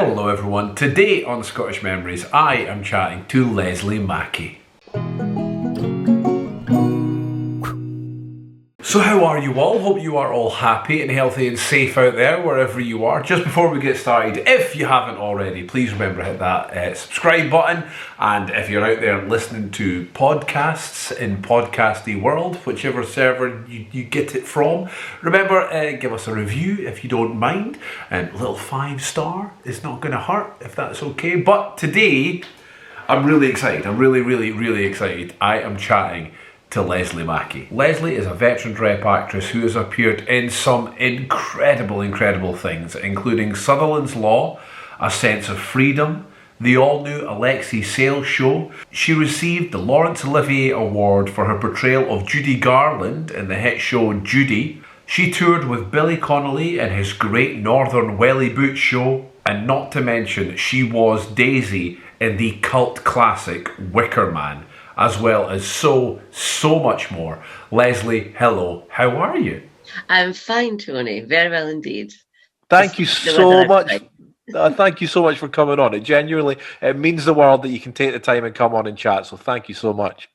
Hello everyone, today on Scottish Memories I am chatting to Lesley Mackie. So how are you all? Hope you are all happy and healthy and safe out there wherever you are. Just before we get started, if you haven't already, please remember to hit that subscribe button. And if you're out there listening to podcasts in podcasty world, whichever server you get it from, remember give us a review if you don't mind. A little 5-star is not going to hurt if that's okay. But today I'm really excited. I'm really excited. I am chatting to Lesley Mackie. Lesley is a veteran rep actress who has appeared in some incredible things, including Sutherland's Law, A Sense of Freedom, the all-new Alexi Sale Show. She received the Laurence Olivier Award for her portrayal of Judy Garland in the hit show Judy. She toured with Billy Connolly in his Great Northern Welly Boot show, and not to mention she was Daisy in the cult classic Wicker Man, as well as so much more. Lesley, hello, how are you? I'm fine, Tony, very well indeed. Thank you so much. Thank you so much for coming on. It means the world that you can take the time and come on and chat, so thank you so much.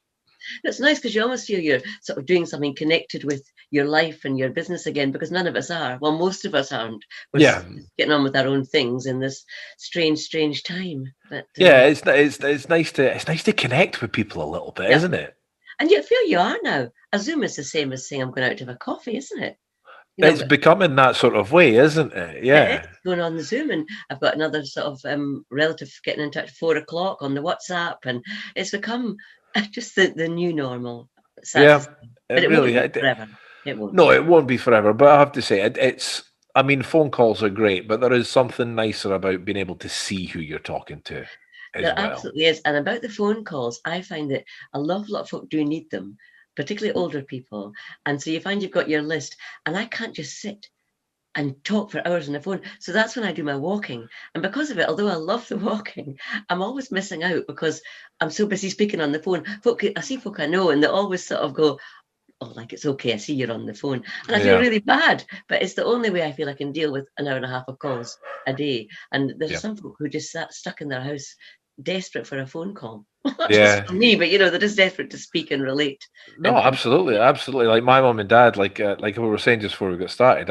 It's nice because you almost feel you're sort of doing something connected with your life and your business again, because none of us are. Well, most of us aren't. We're getting on with our own things in this strange time. But it's nice to connect with people a little bit, isn't it? And you feel you are now. A Zoom is the same as saying I'm going out to have a coffee, isn't it? It's becoming that sort of way, isn't it? Yeah. It's going on the Zoom, and I've got another sort of relative getting in touch at 4 o'clock on the WhatsApp, and it's become just the new normal. But it won't be forever. It won't. No, it won't be forever. But I have to say, I mean, phone calls are great, but there is something nicer about being able to see who you're talking to. There absolutely is. And about the phone calls, I find that a lot of folk do need them, particularly older people. And so you find you've got your list, and I can't just sit and talk for hours on the phone. So that's when I do my walking. And because of it, although I love the walking, I'm always missing out because I'm so busy speaking on the phone. I see folk I know, and they always sort of go, oh, like, it's okay, I see you're on the phone. And I feel really bad, but it's the only way I feel I can deal with an hour and a half of calls a day. And there's some folk who just sat stuck in their house, desperate for a phone call. Not just for me, but they're just desperate to speak and relate. No, absolutely. Like my mum and dad, like we were saying just before we got started,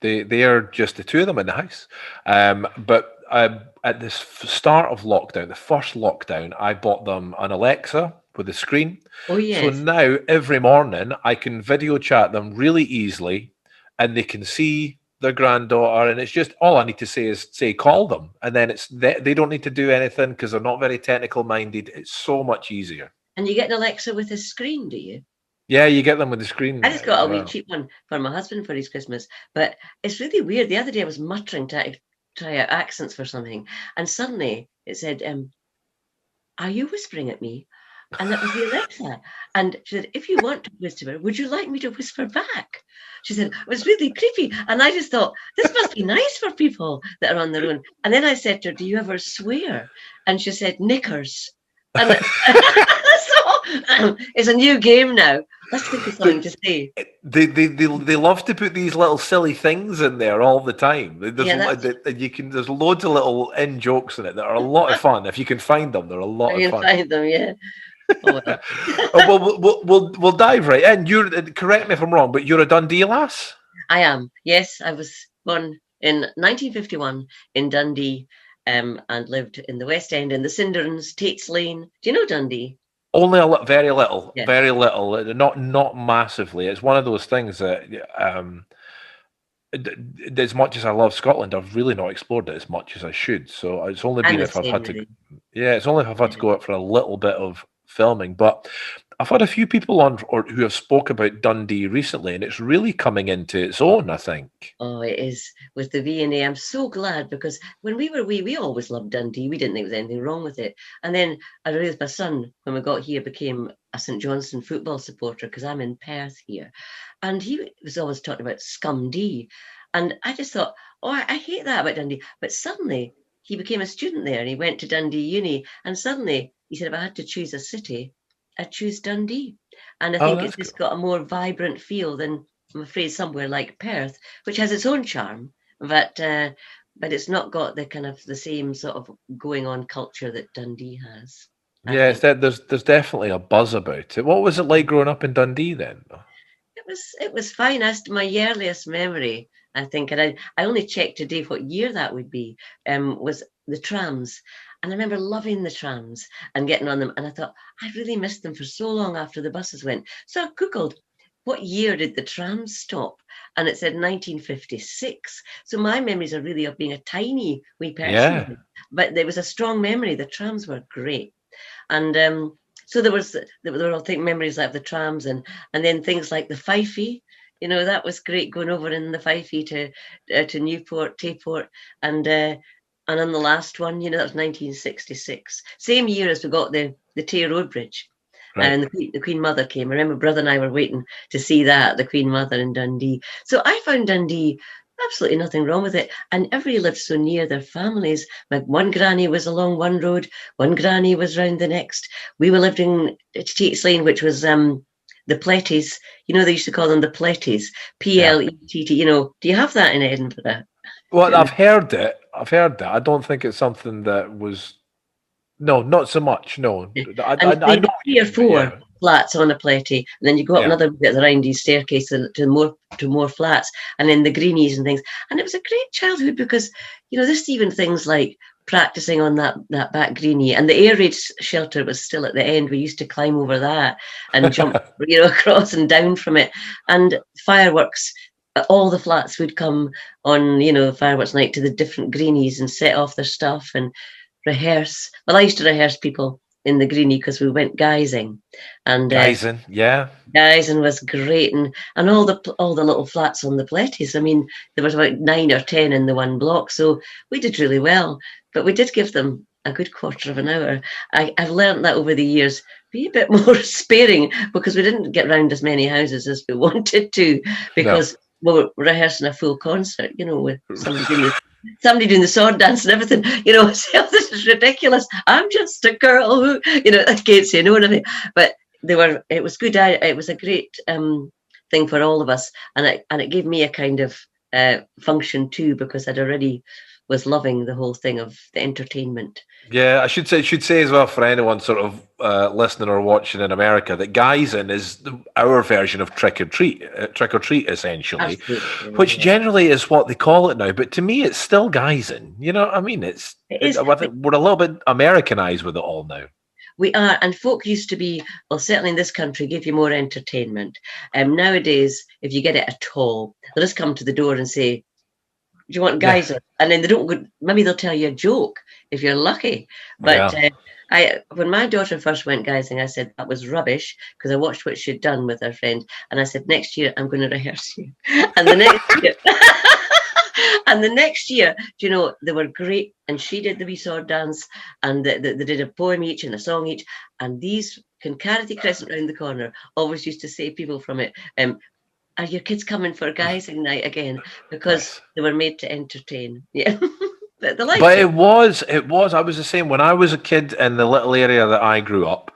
they are just the two of them in the house. But at the start of lockdown, the first lockdown, I bought them an Alexa with a screen. Oh yes. So now every morning I can video chat them really easily, and they can see their granddaughter, and it's just all I need to say is call them, and then they don't need to do anything because they're not very technical minded. It's so much easier. And you get an Alexa with a screen, do you? Yeah, you get them with the screen. I just got a wee cheap one for my husband for his Christmas, but it's really weird. The other day I was muttering to try out accents for something, and suddenly it said, "Are you whispering at me?" And that was the Alexa. And she said, "If you want to whisper, would you like me to whisper back?" She said, it was really creepy. And I just thought, this must be nice for people that are on their own. And then I said to her, "Do you ever swear?" And she said, "Knickers." And so it's a new game now. Let's think of something to say. They love to put these little silly things in there all the time. There's loads of little in jokes in it that are a lot of fun. If you can find them, they're a lot of fun. Find them, yeah. We'll dive right in. Correct me if I'm wrong, but you're a Dundee lass? I am. Yes, I was born in 1951 in Dundee, and lived in the West End in the Cinderans, Tate's Lane. Do you know Dundee? Only very little, very little. Not massively. It's one of those things that, as much as I love Scotland, I've really not explored it as much as I should. So it's only been if I've had to. Yeah, it's only if I've had to go out for a little bit of filming. But I've had a few people on who have spoke about Dundee recently, and it's really coming into its own, I think. Oh, it is with the V&A. I'm so glad, because when we were we always loved Dundee. We didn't think there was anything wrong with it. And then I realised my son, when we got here, became a St Johnstone football supporter, because I'm in Perth here. And he was always talking about Scum D. And I just thought, oh, I hate that about Dundee. But suddenly he became a student there, and he went to Dundee Uni. And suddenly he said, if I had to choose a city, I'd choose Dundee. And I think it's just got a more vibrant feel than, I'm afraid, somewhere like Perth, which has its own charm. But but it's not got the kind of the same sort of going on culture that Dundee has, I Yeah, think. it's that there's definitely a buzz about it. What was it like growing up in Dundee then? It was fine. As to my earliest memory, I think, and I only checked today what year that would be, was the trams. And I remember loving the trams and getting on them. And I thought, I really missed them for so long after the buses went. So I Googled, what year did the trams stop? And it said 1956. So my memories are really of being a tiny wee person. Yeah. But there was a strong memory. The trams were great. And so there were I think memories like the trams and then things like the Fifey. That was great going over in the Fifey to Newport, Tayport, and on the last one, that was 1966, same year as we got the Tay Road Bridge. Right. And the Queen Mother came. I remember brother and I were waiting to see that, the Queen Mother in Dundee. So I found Dundee absolutely nothing wrong with it. And everybody lived so near their families. Like one granny was along one road, one granny was round the next. We were lived in Tate's Lane, which was the Pletties. They used to call them the Pletties. Yeah. Plett. Do you have that in Edinburgh? Well, I've heard it. I've heard that. I don't think it's something that was. No, not so much. No, And I they know had what you three or mean, but four yeah, flats on a Pletty, and then you go up yeah. another bit of the roundy staircase to more flats, and then the greenies and things. And it was a great childhood because there's even things like practicing on that back greenie, and the air raid shelter was still at the end. We used to climb over that and jump across and down from it, and fireworks. All the flats would come on, fireworks night to the different greenies and set off their stuff and rehearse. Well, I used to rehearse people in the greenie because we went Geysing, and Geysing, yeah. Geysing was great, and all the little flats on the Pletties. I mean, there was about 9 or 10 in the one block, so we did really well. But we did give them a good quarter of an hour. I've learned that over the years. Be a bit more sparing because we didn't get round as many houses as we wanted to No. because we were rehearsing a full concert, with somebody doing the sword dance and everything. So this is ridiculous. I'm just a girl who, I can't say no to me. But it was good. It was a great thing for all of us. And it gave me a kind of function too, because I'd already was loving the whole thing of the entertainment. Yeah, I should say as well for anyone sort of listening or watching in America that Geysing is our version of trick or treat essentially, which Absolutely. Yeah. generally is what they call it now. But to me, it's still Geysing. You know what I mean? It is. I think we're a little bit Americanized with it all now. We are, and folk used to be, well, certainly in this country, give you more entertainment. Nowadays, if you get it at all, they'll just come to the door and say, "Do you want Yeah, geyser?" And then they don't go, maybe they'll tell you a joke if you're lucky. But yeah. when my daughter first went geysing, I said that was rubbish because I watched what she'd done with her friend, and I said next year I'm going to rehearse you. And the next year, and the next year, they were great, and she did the wee sword dance, and they did a poem each and a song each, and these Carity Crescent round the corner always used to save people from it. Are your kids coming for Geysing night again? Because Nice. they were made to entertain. Yeah. But they liked But it. it was. I was the same when I was a kid in the little area that I grew up.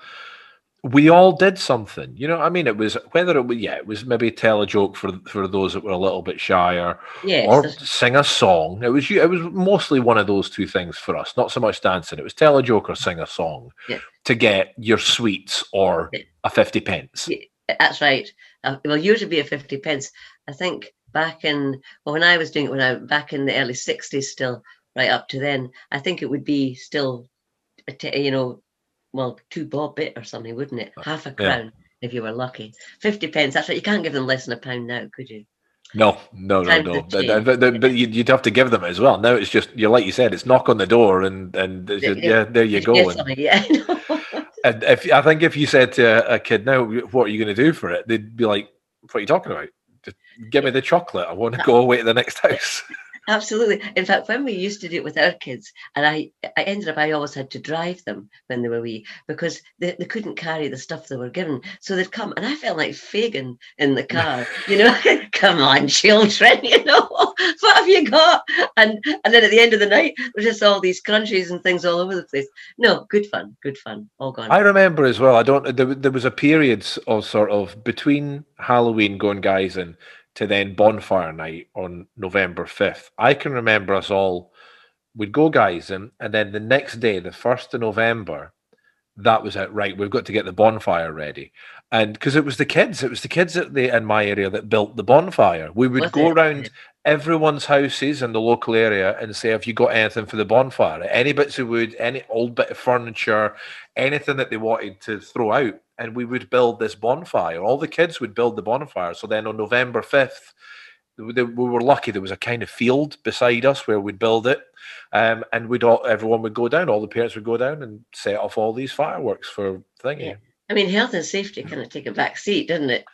We all did something. You know what I mean? It was whether it was it was maybe tell a joke for those that were a little bit shyer, Yes. or sing a song. It was mostly one of those two things for us. Not so much dancing. It was tell a joke or sing a song Yeah, to get your sweets or yeah, a 50 pence. yeah, that's right. Well, yours would be a 50 pence. I think when I was doing it, back in the early 60s still, right up to then, I think it would be still, well, 2 bob bit or something, wouldn't it? Half a Yeah. crown if you were lucky. 50 pence, that's right. You can't give them less than a pound now, could you? No, no, no, Times no. have changed. But you'd have to give them it as well. Now it's just like you said, it's knock on the door and it's Yeah, just, yeah. yeah, there you Did you go. get something? Yeah, I know. And if you said to a kid now, what are you going to do for it? They'd be like, "What are you talking about? Just give me the chocolate. I want to go away to the next house." Absolutely. In fact, when we used to do it with our kids, and I always had to drive them when they were wee because they couldn't carry the stuff they were given. So they'd come, and I felt like Fagin in the car, come on, children, what have you got? And then at the end of the night, there's just all these crunchies and things all over the place. No, good fun, all gone. I remember as well. I don't. There was a period of sort of between Halloween guys to then bonfire night on November 5th. I can remember us all we'd go Geysing, and then the next day, the 1st of November, that was it. Right, we've got to get the bonfire ready, and because it was the kids, in my area that built the bonfire. We would Was go it? around everyone's houses in the local area and say, "Have you got anything for the bonfire? Any bits of wood, any old bit of furniture, anything that they wanted to throw out?" And we would build this bonfire. All the kids would build the bonfire. So then on November 5th, we were lucky there was a kind of field beside us where we'd build it, and everyone would go down, all the parents would go down and set off all these fireworks for thingy. Yeah. I mean, health and safety kind of take a back seat, doesn't it?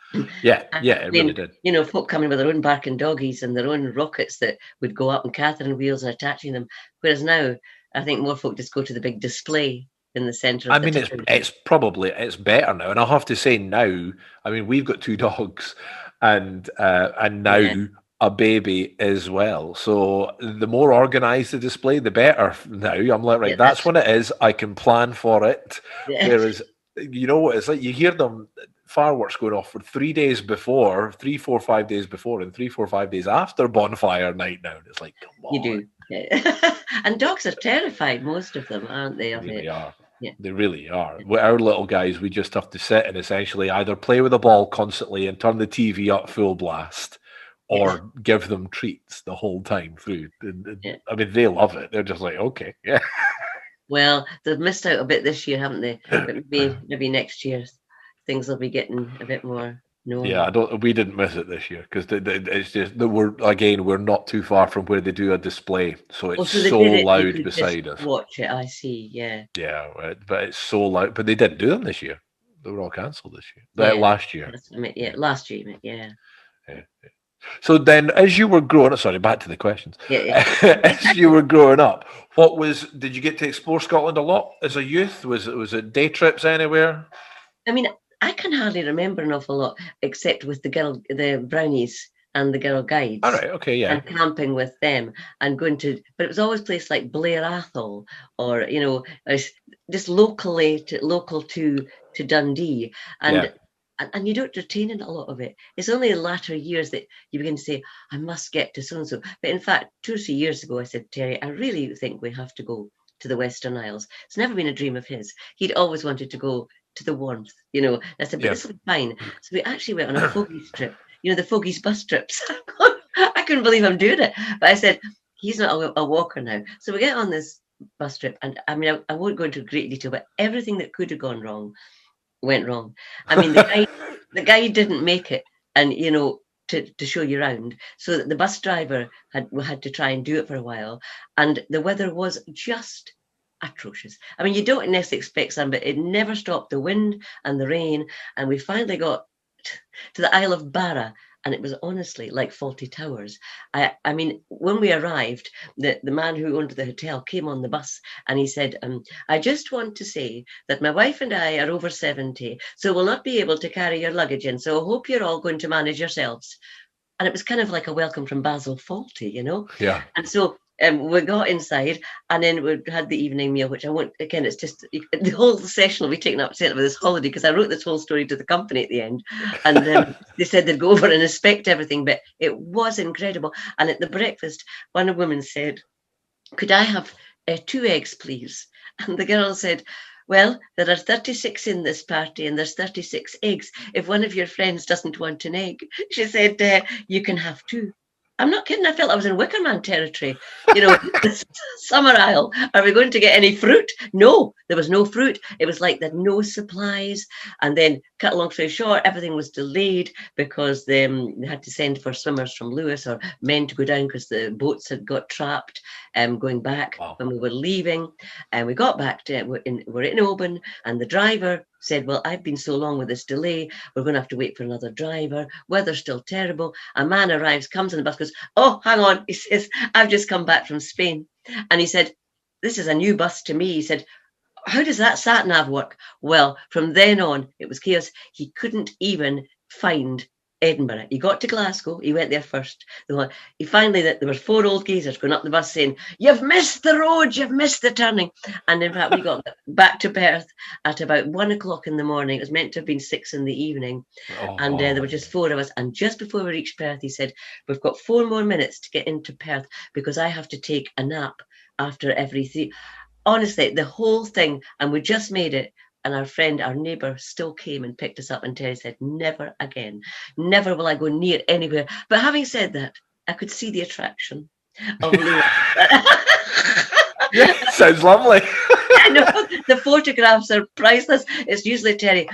Yeah, it really did. You know, folk coming with their own barking doggies and their own rockets that would go up on Catherine wheels and attaching them. Whereas now, I think more folk just go to the big display in the centre of the town. It's better now, and I'll have to say now. I mean, we've got 2 dogs, and now a baby as well. So the more organised the display, the better. Now I'm like, right, that's when it is. I can plan for it. Yeah. Whereas, you know what it's like? You hear them fireworks going off for 3 days before, 3, 4, 5 days before, and 3, 4, 5 days after bonfire night. Now and it's like, come on. You do, yeah. And dogs are terrified, most of them, aren't they? They really are. Yeah. They really are. With our little guys, we just have to sit and essentially either play with the ball constantly and turn the TV up full blast, or give them treats the whole time through. I mean, they love it. They're just like, okay, yeah. Well, they've missed out a bit this year, haven't they? But maybe next year things will be getting a bit more normal. Yeah, we didn't miss it this year because it's just that we're not too far from where they do a display, so it's so loud beside us. Watch it, I see. Yeah. Yeah, but it's so loud. But they didn't do them this year. They were all cancelled this year. Last year. Last year. Yeah. So then, as you were growing up, sorry, back to the questions. Yeah. As you were growing up, did you get to explore Scotland a lot as a youth? Was it day trips anywhere? I mean, I can hardly remember an awful lot, except with the brownies and the girl guides. All right, okay, yeah. And camping with them and going to, but it was always places like Blair Athol, or just local to Dundee, and you don't retain in a lot of it. It's only in latter years that you begin to say, I must get to so and so. But in fact, 2 or 3 years ago, I said, Terry, I really think we have to go to the Western Isles. It's never been a dream of his. He'd always wanted to go to the warmth, I said, but this will be fine. So we actually went on a Fogies trip, the Fogies bus trips. I couldn't believe I'm doing it. But I said, he's not a walker now. So we get on this bus trip, and I mean, I won't go into great detail, but everything that could have gone wrong went wrong. I mean, the guy didn't make it, and to show you around, so that the bus driver had to try and do it for a while, and the weather was just atrocious. I mean, you don't necessarily expect sun, but it never stopped, the wind and the rain, and we finally got to the Isle of Barra, and it was honestly like Fawlty Towers. I mean, when we arrived, the man who owned the hotel came on the bus, and he said, I just want to say that my wife and I are over 70, so we'll not be able to carry your luggage in, so I hope you're all going to manage yourselves. And it was kind of like a welcome from Basil Fawlty, Yeah. And so we got inside, and then we had the evening meal, which I won't, again, it's just, the whole session will be taken up with this holiday, because I wrote this whole story to the company at the end, and they said they'd go over and inspect everything, but it was incredible. And at the breakfast, one of the women said, could I have 2 eggs, please? And the girl said, well, there are 36 in this party, and there's 36 eggs. If one of your friends doesn't want an egg, she said, you can have 2. I'm not kidding. I felt I was in Wicker Man territory. Summer Isle. Are we going to get any fruit? No, there was no fruit. It was like there no supplies. And then, cut a long story short, everything was delayed because they had to send for swimmers from Lewis or men to go down because the boats had got trapped going back when we were leaving. And we got back we're in Oban, and the driver said, well, I've been so long with this delay, we're going to have to wait for another driver. Weather's still terrible. A man arrives, comes in the bus, goes, oh, hang on. He says, I've just come back from Spain. And he said, this is a new bus to me. He said, how does that sat-nav work? Well, from then on, it was chaos. He couldn't even find Edinburgh. He got to Glasgow. He went there first. He finally, there were 4 old geezers going up the bus saying, you've missed the road, you've missed the turning. And in fact, we got back to Perth at about 1 o'clock in the morning. It was meant to have been 6 in the evening. And there were just 4 of us. And just before we reached Perth, he said, we've got 4 more minutes to get into Perth because I have to take a nap after every 3. Honestly, the whole thing, and we just made it. And our friend, our neighbour, still came and picked us up. And Terry said, "Never again. Never will I go near anywhere." But having said that, I could see the attraction of Leo. Yeah, sounds lovely. I know the photographs are priceless. It's usually Terry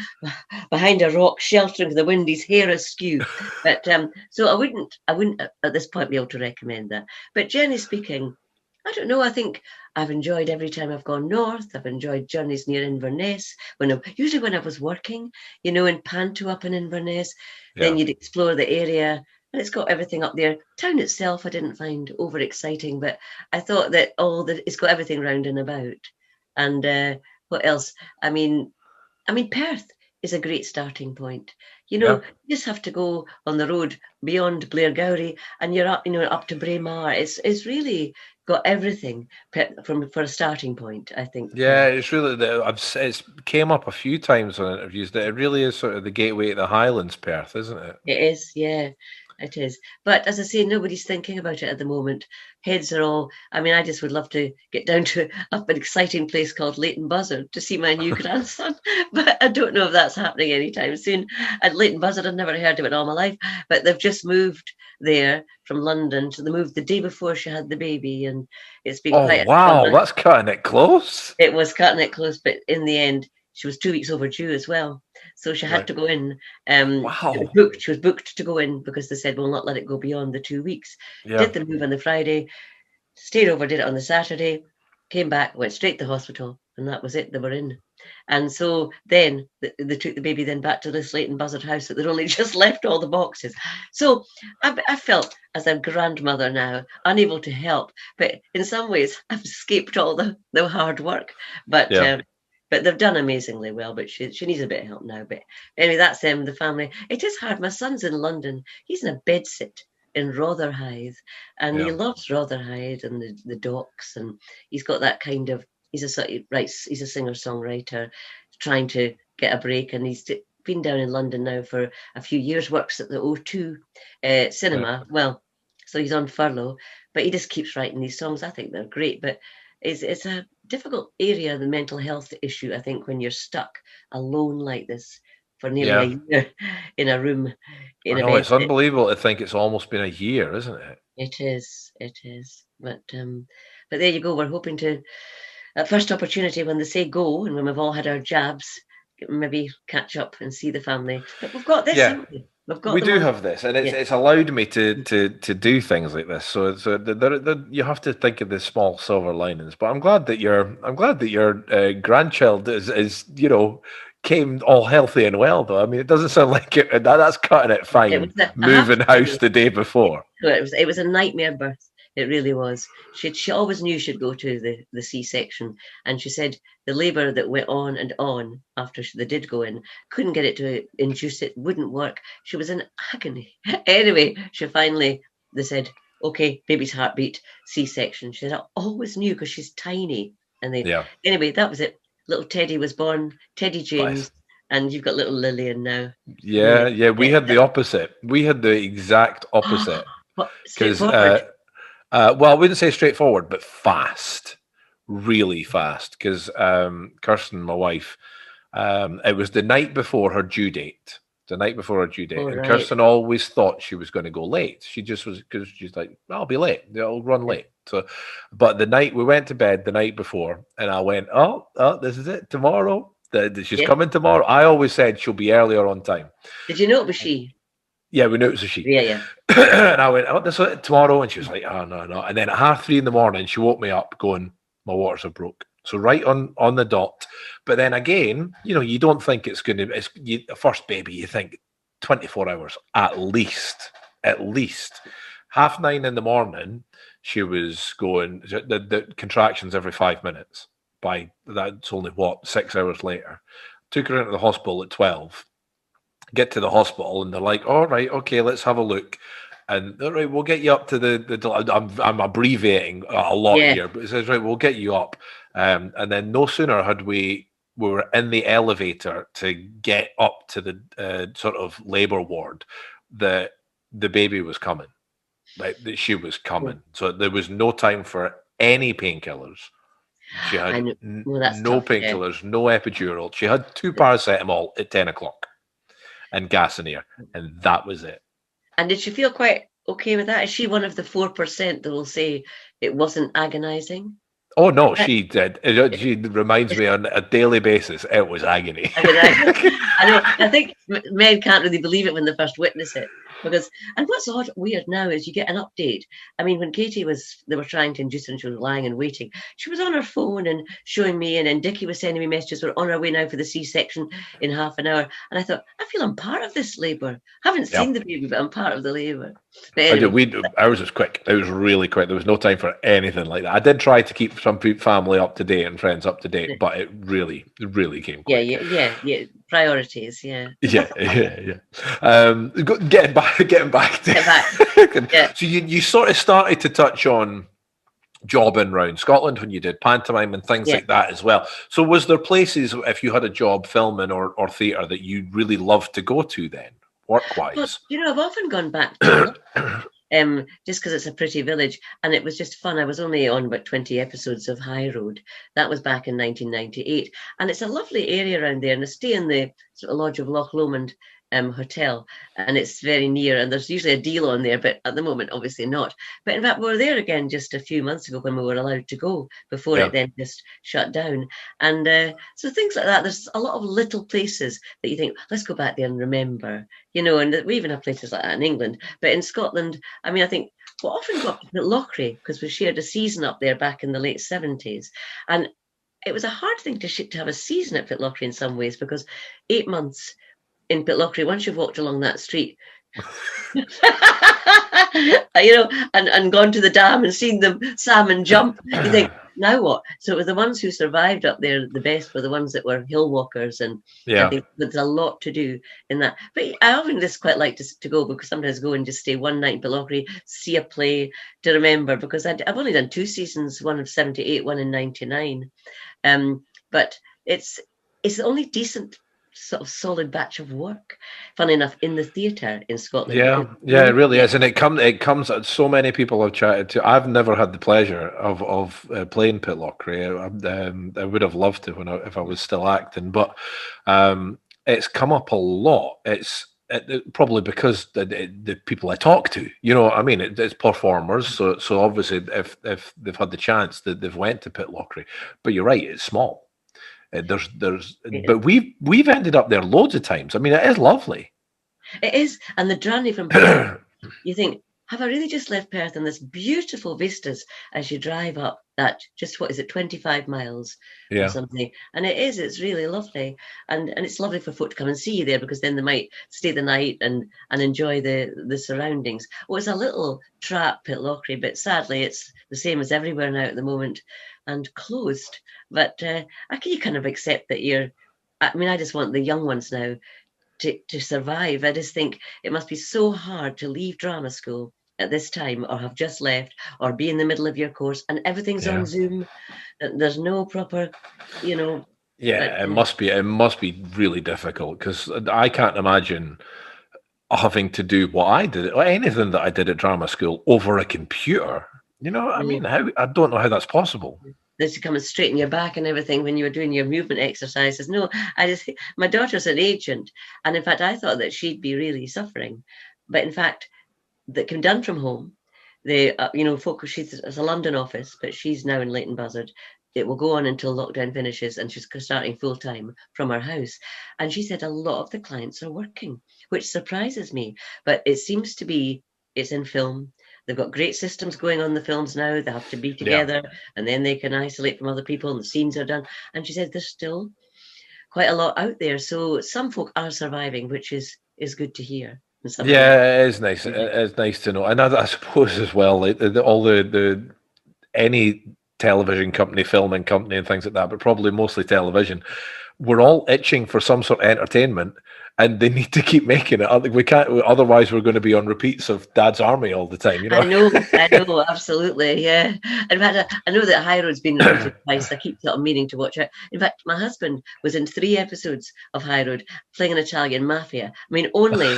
behind a rock, sheltering the wind, his hair askew. But so I wouldn't at this point be able to recommend that. But generally speaking, I don't know. I think I've enjoyed every time I've gone north. I've enjoyed journeys near Inverness. Usually when I was working, in Panto up in Inverness, then you'd explore the area. And it's got everything up there. Town itself, I didn't find over exciting, but I thought that it's got everything round and about. And what else? I mean, Perth is a great starting point. You just have to go on the road beyond Blairgowrie, and you're up, up to Braemar. It's really got everything for a starting point, I think. Yeah, it's really it's came up a few times on interviews that it really is sort of the gateway to the Highlands, Perth, isn't it? It is, yeah. It is. But as I say, nobody's thinking about it at the moment. Heads are all, I just would love to get down to an exciting place called Leighton Buzzard to see my new grandson. But I don't know if that's happening anytime soon. At Leighton Buzzard, I've never heard of it all my life. But they've just moved there from London. So they moved the day before she had the baby. And it's been quite wow, that's cutting it close. It was cutting it close, but in the end, she was 2 weeks overdue as well. So she had to go in. Wow. She was booked to go in because they said, we'll not let it go beyond the 2 weeks. Yeah. Did the move on the Friday, stayed over, did it on the Saturday, came back, went straight to the hospital, and that was it. They were in. And so then they took the baby then back to this Leighton Buzzard house that they'd only just left all the boxes. So I felt, as a grandmother now, unable to help. But in some ways, I've escaped all the hard work. But they've done amazingly well. But she needs a bit of help now. But anyway, that's the family. It is hard. My son's in London. He's in a bedsit in Rotherhithe, and he loves Rotherhithe and the docks, and he's got that kind of. He's a singer-songwriter trying to get a break, and he's been down in London now for a few years, works at the O2 cinema. Right. Well, so he's on furlough, but he just keeps writing these songs. I think they're great, but it's a difficult area, the mental health issue, I think, when you're stuck alone like this for nearly a year in a room. It's unbelievable to think it's almost been a year, isn't it? It is. But there you go. We're hoping to, at first opportunity when they say go and when we've all had our jabs, maybe catch up and see the family. But we've got this, haven't we? We do have this, and it's allowed me to do things like this. So you have to think of the small silver linings. But I'm glad that your grandchild is came all healthy and well, though. I mean, it doesn't sound like it. That's cutting it fine. Moving house the day before. It was a nightmare birth. It really was. She always knew she'd go to the C-section, and she said the labour that went on and on after they did go in, couldn't get it to induce it, wouldn't work. She was in agony. Anyway, they said, okay, baby's heartbeat, C-section. She said, I always knew because she's tiny. And anyway, that was it. Little Teddy was born, Teddy James. Nice. And you've got little Lillian now. Yeah. We had the opposite. We had the exact opposite. Because well, I wouldn't say straightforward, but fast, really fast. Because Kirsten, my wife, it was the night before her due date. And right. Kirsten always thought she was going to go late. She just was, because she's like, I'll be late. I'll run late. So, but the night we went to bed the night before, and I went, oh, this is it. Tomorrow, she's coming tomorrow. I always said she'll be earlier on time. Did you know it was she? Yeah, we knew it was a she. Yeah. And I went, this is it tomorrow, and she was like, oh, no. And then at 3:30 a.m, she woke me up going, my waters are broke. So right on the dot. But then again, you don't think it's going to, the first baby, you think 24 hours at least. 9:30 a.m, she was going, the contractions every 5 minutes. By that's only 6 hours later. Took her into the hospital at 12. Get to the hospital and they're like, all right, okay, let's have a look. And all right, we'll get you up to the I'm abbreviating a lot here, but it says, right, we'll get you up. And then no sooner had we were in the elevator to get up to the sort of labor ward, that the baby was coming. Like, that she was coming. So there was no time for any painkillers. She I had know. Well, that's no tough. Yeah. painkillers, no epidural. She had 2 paracetamol at 10 o'clock and gas in here, and that was it. And did she feel quite okay with that? Is she one of the 4% that will say it wasn't agonising? Oh no, she did. She reminds me on a daily basis. It was agony. I know. I think men can't really believe it when they first witness it, because and what's weird now is you get an update. I mean, when Katie they were trying to induce her and she was lying and waiting. She was on her phone and showing me, and then Dickie was sending me messages. We're on our way now for the C-section in half an hour, and I thought, I feel I'm part of this labour. I haven't seen the baby, but I'm part of the labour. But anyway, Ours was quick. It was really quick. There was no time for anything like that. I did try to keep some family up to date and friends up to date, but it really came quick. Yeah. Priorities, yeah. Yeah. Getting back to Yeah. So you sort of started to touch on jobbing around Scotland when you did pantomime and things like that as well. So was there places, if you had a job filming or theatre, that you really loved to go to then, work-wise? Well, I've often gone back to just because it's a pretty village, and it was just fun. I was only on about 20 episodes of High Road. That was back in 1998, and it's a lovely area around there. And I stay in the sort of Lodge of Loch Lomond hotel, and it's very near. And there's usually a deal on there, but at the moment, obviously not. But in fact, we were there again just a few months ago when we were allowed to go before it then just shut down. And so things like that. There's a lot of little places that you think, let's go back there and remember. And we even have places like that in England, but in Scotland, I mean, I think we often go up to Pitlochry because we shared a season up there back in the late 70s. And it was a hard thing to have a season at Pitlochry in some ways, because 8 months in Pitlochry, once you've walked along that street, and gone to the dam and seen the salmon jump, you think, now what? So it was the ones who survived up there, the best were the ones that were hill walkers, and I think there's a lot to do in that. But I often just quite like to go, because sometimes go and just stay one night in Pitlochry, see a play to remember, because I've only done 2 seasons, one of 78, one in 99. But it's the only decent sort of solid batch of work, funny enough, in the theatre in Scotland. It really is, and it comes. So many people I've chatted to. I've never had the pleasure of playing Pitlochry. I would have loved to if I was still acting, but it's come up a lot. It's probably because the people I talk to, I mean, it's performers, so obviously if they've had the chance, that they've went to Pitlochry. But you're right, it's small. But we've ended up there loads of times. I mean, it is lovely. It is, and the journey from Perth, you think, have I really just left Perth and this beautiful vistas as you drive up that, just 25 miles or something? And it's really lovely, and it's lovely for folk to come and see you there, because then they might stay the night and enjoy the surroundings. Well, it's a little trap, Pitlochry, but sadly it's the same as everywhere now at the moment, and closed. But you kind of accept that I just want the young ones now to survive. I just think it must be so hard to leave drama school at this time, or have just left, or be in the middle of your course and everything's on Zoom. There's no proper, it must be really difficult, because I can't imagine having to do what I did, or anything that I did at drama school, over a computer. I mean, I don't know how that's possible. To come and straighten your back and everything when you were doing your movement exercises. No, my daughter's an agent, and in fact I thought that she'd be really suffering, but in fact that can be done from home. They she's a London office, but she's now in Leighton Buzzard. It will go on until lockdown finishes, and she's starting full-time from her house. And she said a lot of the clients are working, which surprises me, but it seems to be, it's in film. They've got great systems going on the films now. They have to be together, and then they can isolate from other people, and the scenes are done. And she said there's still quite a lot out there. So some folk are surviving, which is good to hear. Yeah, it is nice. It is nice to know. And I suppose as well, like any television company, filming company, and things like that, but probably mostly television, we're all itching for some sort of entertainment, and they need to keep making it. We can't, otherwise we're going to be on repeats of Dad's Army all the time. I know, absolutely, yeah. In fact, I know that High Road's been repeated twice. I keep sort of meaning to watch it. In fact, my husband was in 3 episodes of High Road playing an Italian mafia. I mean, only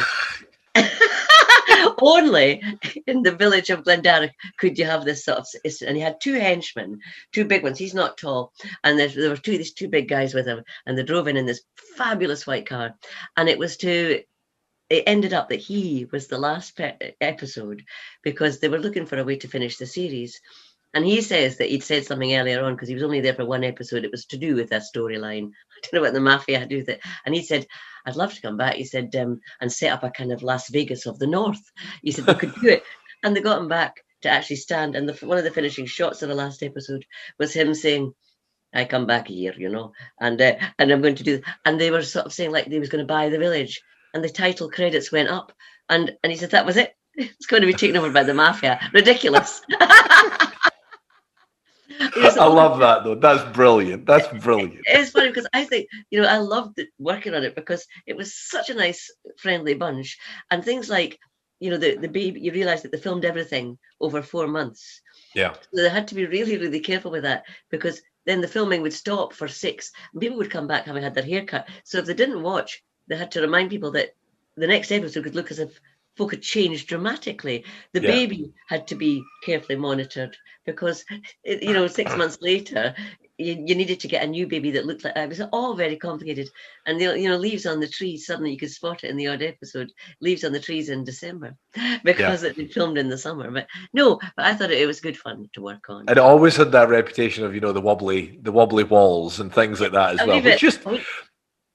only in the village of Glendarroch could you have this sort of, and he had two henchmen, two big ones. He's not tall, and there were these two big guys with him, and they drove in this fabulous white car, and it ended up that he was the last episode because they were looking for a way to finish the series. And he says that he'd said something earlier on because he was only there for one episode. It was to do with that storyline. I don't know what the mafia had to do with it. And he said, I'd love to come back. He said, and set up a kind of Las Vegas of the North. He said, we could do it. And they got him back to actually stand. And one of the finishing shots of the last episode was him saying, I come back here, and I'm going to do. And they were sort of saying like they was going to buy the village. And the title credits went up. And he said, that was it. It's going to be taken over by the mafia. Ridiculous. I love that though. That's brilliant. That's brilliant. It's funny because I think, I loved working on it because it was such a nice, friendly bunch. And things like, the baby, you realise that they filmed everything over 4 months. Yeah. So they had to be really, really careful with that because then the filming would stop for 6 and people would come back having had their hair cut. So if they didn't watch, they had to remind people that the next episode could look as if folk had changed dramatically. The baby had to be carefully monitored because, 6 months later, you needed to get a new baby that looked like it was all very complicated. And, leaves on the trees, suddenly you could spot it in the odd episode, leaves on the trees in December because it had been filmed in the summer. But I thought it was good fun to work on. And it always had that reputation of, the wobbly walls and things like that as well. Which just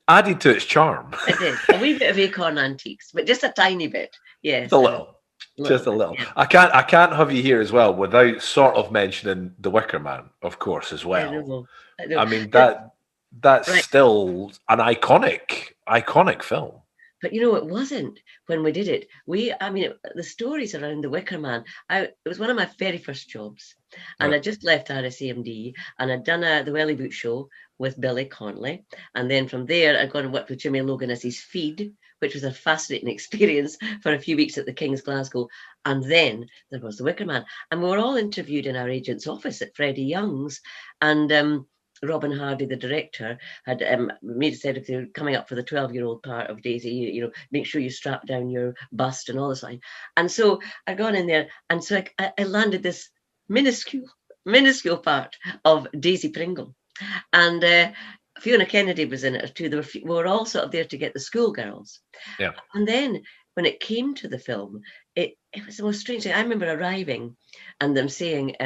added to its charm. It did. A wee bit of Acorn Antiques, but just a tiny bit. Yes. Just a little. Just a little. Yeah. I can't have you here as well without sort of mentioning the Wicker Man, of course, as well. I know. I mean that's right. Still an iconic film. But it wasn't when we did it. The stories around the Wicker Man, it was one of my very first jobs. And I just left RSAMD and I'd done the Welly Boot show with Billy Connolly. And then from there, I'd gone and worked with Jimmy Logan as his feed, which was a fascinating experience for a few weeks at the King's Glasgow. And then there was the Wicker Man. And we were all interviewed in our agent's office at Freddie Young's. And Robin Hardy, the director, had said if they were coming up for the 12-year-old part of Daisy, make sure you strap down your bust and all this line. And so I'd gone in there, and so I landed this minuscule part of Daisy Pringle. And Fiona Kennedy was in it too. We were all sort of there to get the schoolgirls. Yeah. And then when it came to the film, it was the most strange thing. I remember arriving and them saying,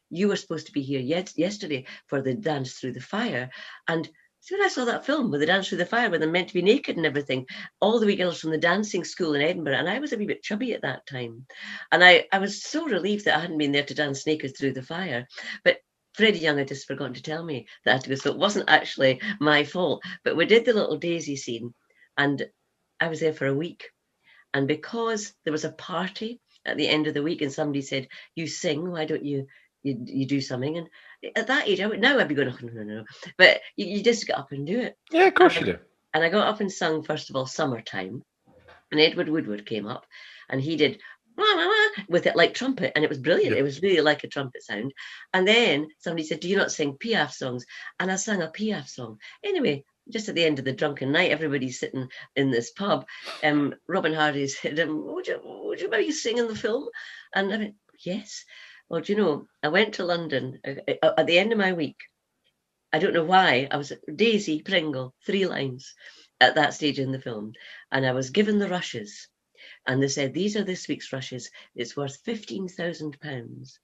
you were supposed to be here yesterday for the Dance Through the Fire. And so when I saw that film with the Dance Through the Fire, where they're meant to be naked and everything, all the wee girls from the dancing school in Edinburgh, and I was a wee bit chubby at that time. And I was so relieved that I hadn't been there to dance naked through the fire. But Freddie Young had just forgotten to tell me that I had to go, so it wasn't actually my fault. But we did the little Daisy scene, and I was there for a week. And because there was a party at the end of the week, and somebody said, you sing, why don't you do something? And at that age, I'd be going, oh, no. But you just get up and do it. Yeah, of course you do. And I got up and sung, first of all, Summertime. And Edward Woodward came up and he did with it like trumpet. And it was brilliant. Yeah. It was really like a trumpet sound. And then somebody said, do you not sing Piaf songs? And I sang a Piaf song. Anyway, just at the end of the drunken night, everybody's sitting in this pub. Robin Hardy said, would you maybe sing in the film? And I went, yes. Well, do you know, I went to London at the end of my week. I don't know why. I was Daisy Pringle, 3 lines at that stage in the film. And I was given the rushes. And they said, these are this week's rushes. It's worth £15,000.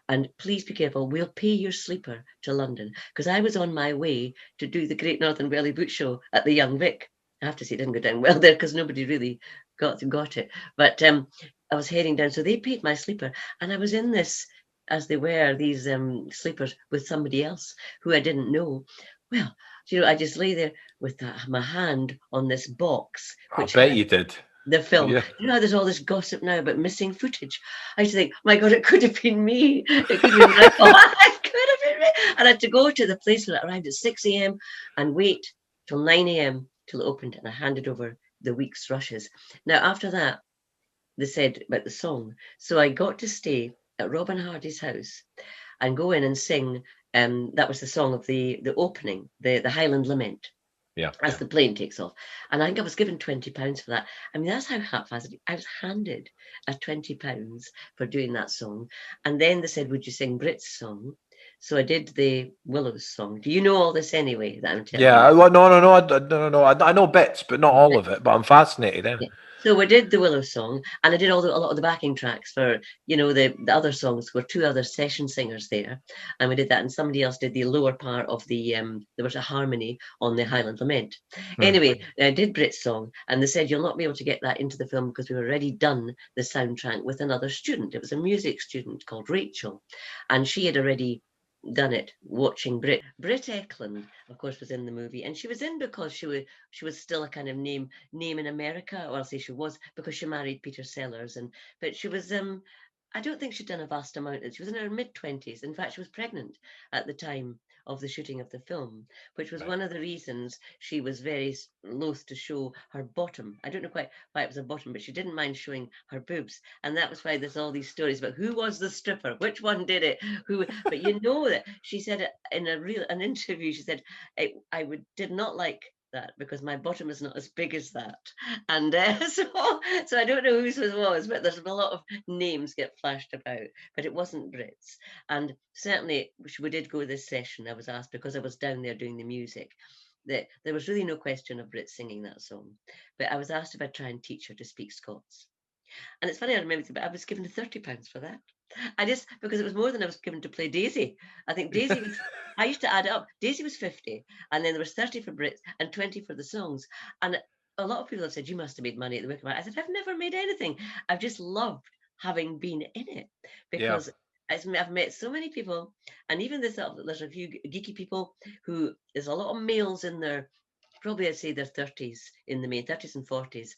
And please be careful. We'll pay your sleeper to London. Because I was on my way to do the Great Northern Welly Boot Show at the Young Vic. I have to say it didn't go down well there because nobody really got it. But I was heading down. So they paid my sleeper. And I was in this, as they were, these sleepers with somebody else who I didn't know. Well, you know, I just lay there with my hand on this box. Which I bet you did. The film. Yeah. You know how there's all this gossip now about missing footage? I used to think, my God, it could have been me. It could have been me. It could have been me. And I had to go to the place when it arrived at 6 a.m. and wait till 9 a.m. till it opened, and I handed over the week's rushes. Now, after that, they said about the song. So I got to stay at Robin Hardy's house and go in and sing. That was the song of the opening, the Highland Lament. Yeah. as the plane takes off. And I think I was given £20 for that. I mean, that's how haphazard I was handed a £20 for doing that song. And then they said, would you sing Brit's song? So I did the Willows song. Do you know all this anyway that I'm telling Yeah. you? Well, no. I know bits, but not all of it. But I'm fascinated. Eh? Yeah. So we did the Willow song, and I did a lot of the backing tracks for, the other songs. Were two other session singers there, and we did that. And somebody else did the lower part of the. There was a harmony on the Highland Lament. Hmm. Anyway, I did Brit's song, and they said you'll not be able to get that into the film because we've already done the soundtrack with another student. It was a music student called Rachel, and she had already done it watching Brit. Brit Eklund, of course, was in the movie, and she was in because she was still a kind of name in America, or I'll say she was, because she married Peter Sellers, but she was I don't think she'd done a vast amount. She was in her mid-20s. In fact, she was pregnant at the time of the shooting of the film, which was Right. one of the reasons she was very loath to show her bottom. I don't know quite why it was a bottom, but she didn't mind showing her boobs, and that was why there's all these stories about who was the stripper, which one did it, who. But that she said it in an interview. She said, I did not like that because my bottom is not as big as that, and so I don't know whose it was, but there's a lot of names get flashed about, but it wasn't Brits. And certainly we did go this session. I was asked, because I was down there doing the music, that there was really no question of Brits singing that song, but I was asked if I'd try and teach her to speak Scots. And it's funny, I remember, but I was given £30 for that. I just, because it was more than I was given to play Daisy. I think Daisy was, I used to add it up. Daisy was 50, and then there was 30 for Brits and 20 for the songs. And a lot of people have said, you must have made money at the Wicker Man. I said, I've never made anything. I've just loved having been in it, Yeah. because I've met so many people, and even there's a few geeky people who, there's a lot of males in there, probably I'd say their 30s, in the main 30s and 40s,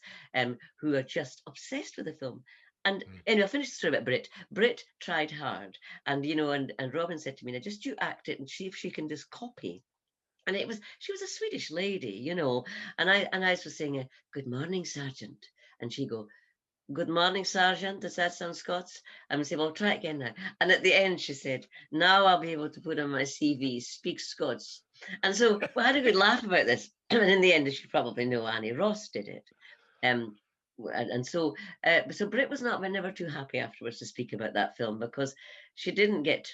who are just obsessed with the film. And Mm. anyway, I'll finish the story about Brit. Brit tried hard, and and Robin said to me, now just you act it and see if she can just copy. And she was a Swedish lady, and I was saying, good morning, Sergeant. And she go, good morning, Sergeant. Does that sound Scots? And I say, well, try it again now. And at the end, she said, now I'll be able to put on my CV, speak Scots. And so we had a good laugh about this. And in the end, as you probably know, Annie Ross did it. Um, so Britt was never too happy afterwards to speak about that film, because she didn't get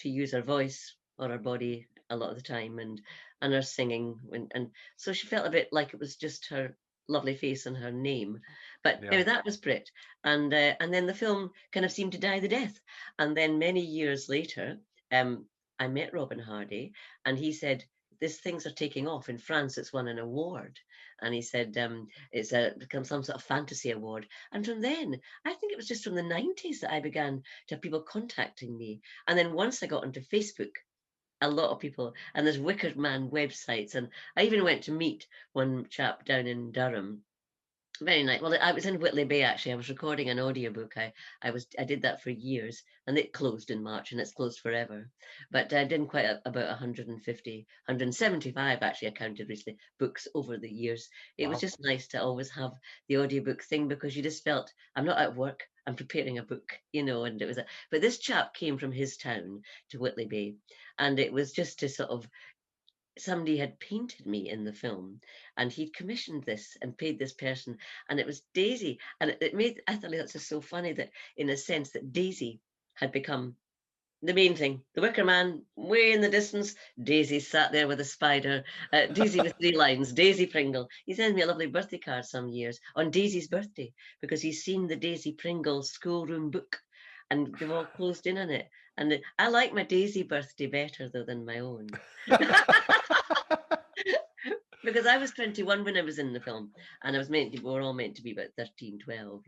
to use her voice or her body a lot of the time, and her singing, and so she felt a bit like it was just her lovely face and her name. But Yeah. anyway, that was Brit, and then the film kind of seemed to die the death. And then many years later, I met Robin Hardy, and he said, "These things are taking off in France. It's won an award." And he said, it's become some sort of fantasy award. And from then, I think it was just from the 90s that I began to have people contacting me. And then once I got onto Facebook, a lot of people, and there's Wicker Man websites, and I even went to meet one chap down in Durham. Very nice. Well, I was in Whitley Bay, actually. I was recording an audiobook. I did that for years, and it closed in March, and it's closed forever. But I did quite about 150, 175, actually, I counted recently, books over the years. It was Wow. just nice to always have the audiobook thing, because you just felt, I'm not at work, I'm preparing a book, and it was but this chap came from his town to Whitley Bay, and it was just to sort of, somebody had painted me in the film, and he'd commissioned this and paid this person, and it was Daisy, and it made, I thought that's just so funny, that in a sense that Daisy had become the main thing. The Wicker Man way in the distance, Daisy sat there with a spider, Daisy with three lines, Daisy Pringle. He sent me a lovely birthday card some years on Daisy's birthday, because he's seen the Daisy Pringle schoolroom book, and they've all closed in on it. And I like my Daisy birthday better, though, than my own. Because I was 21 when I was in the film, and we were all meant to be about 13, 12,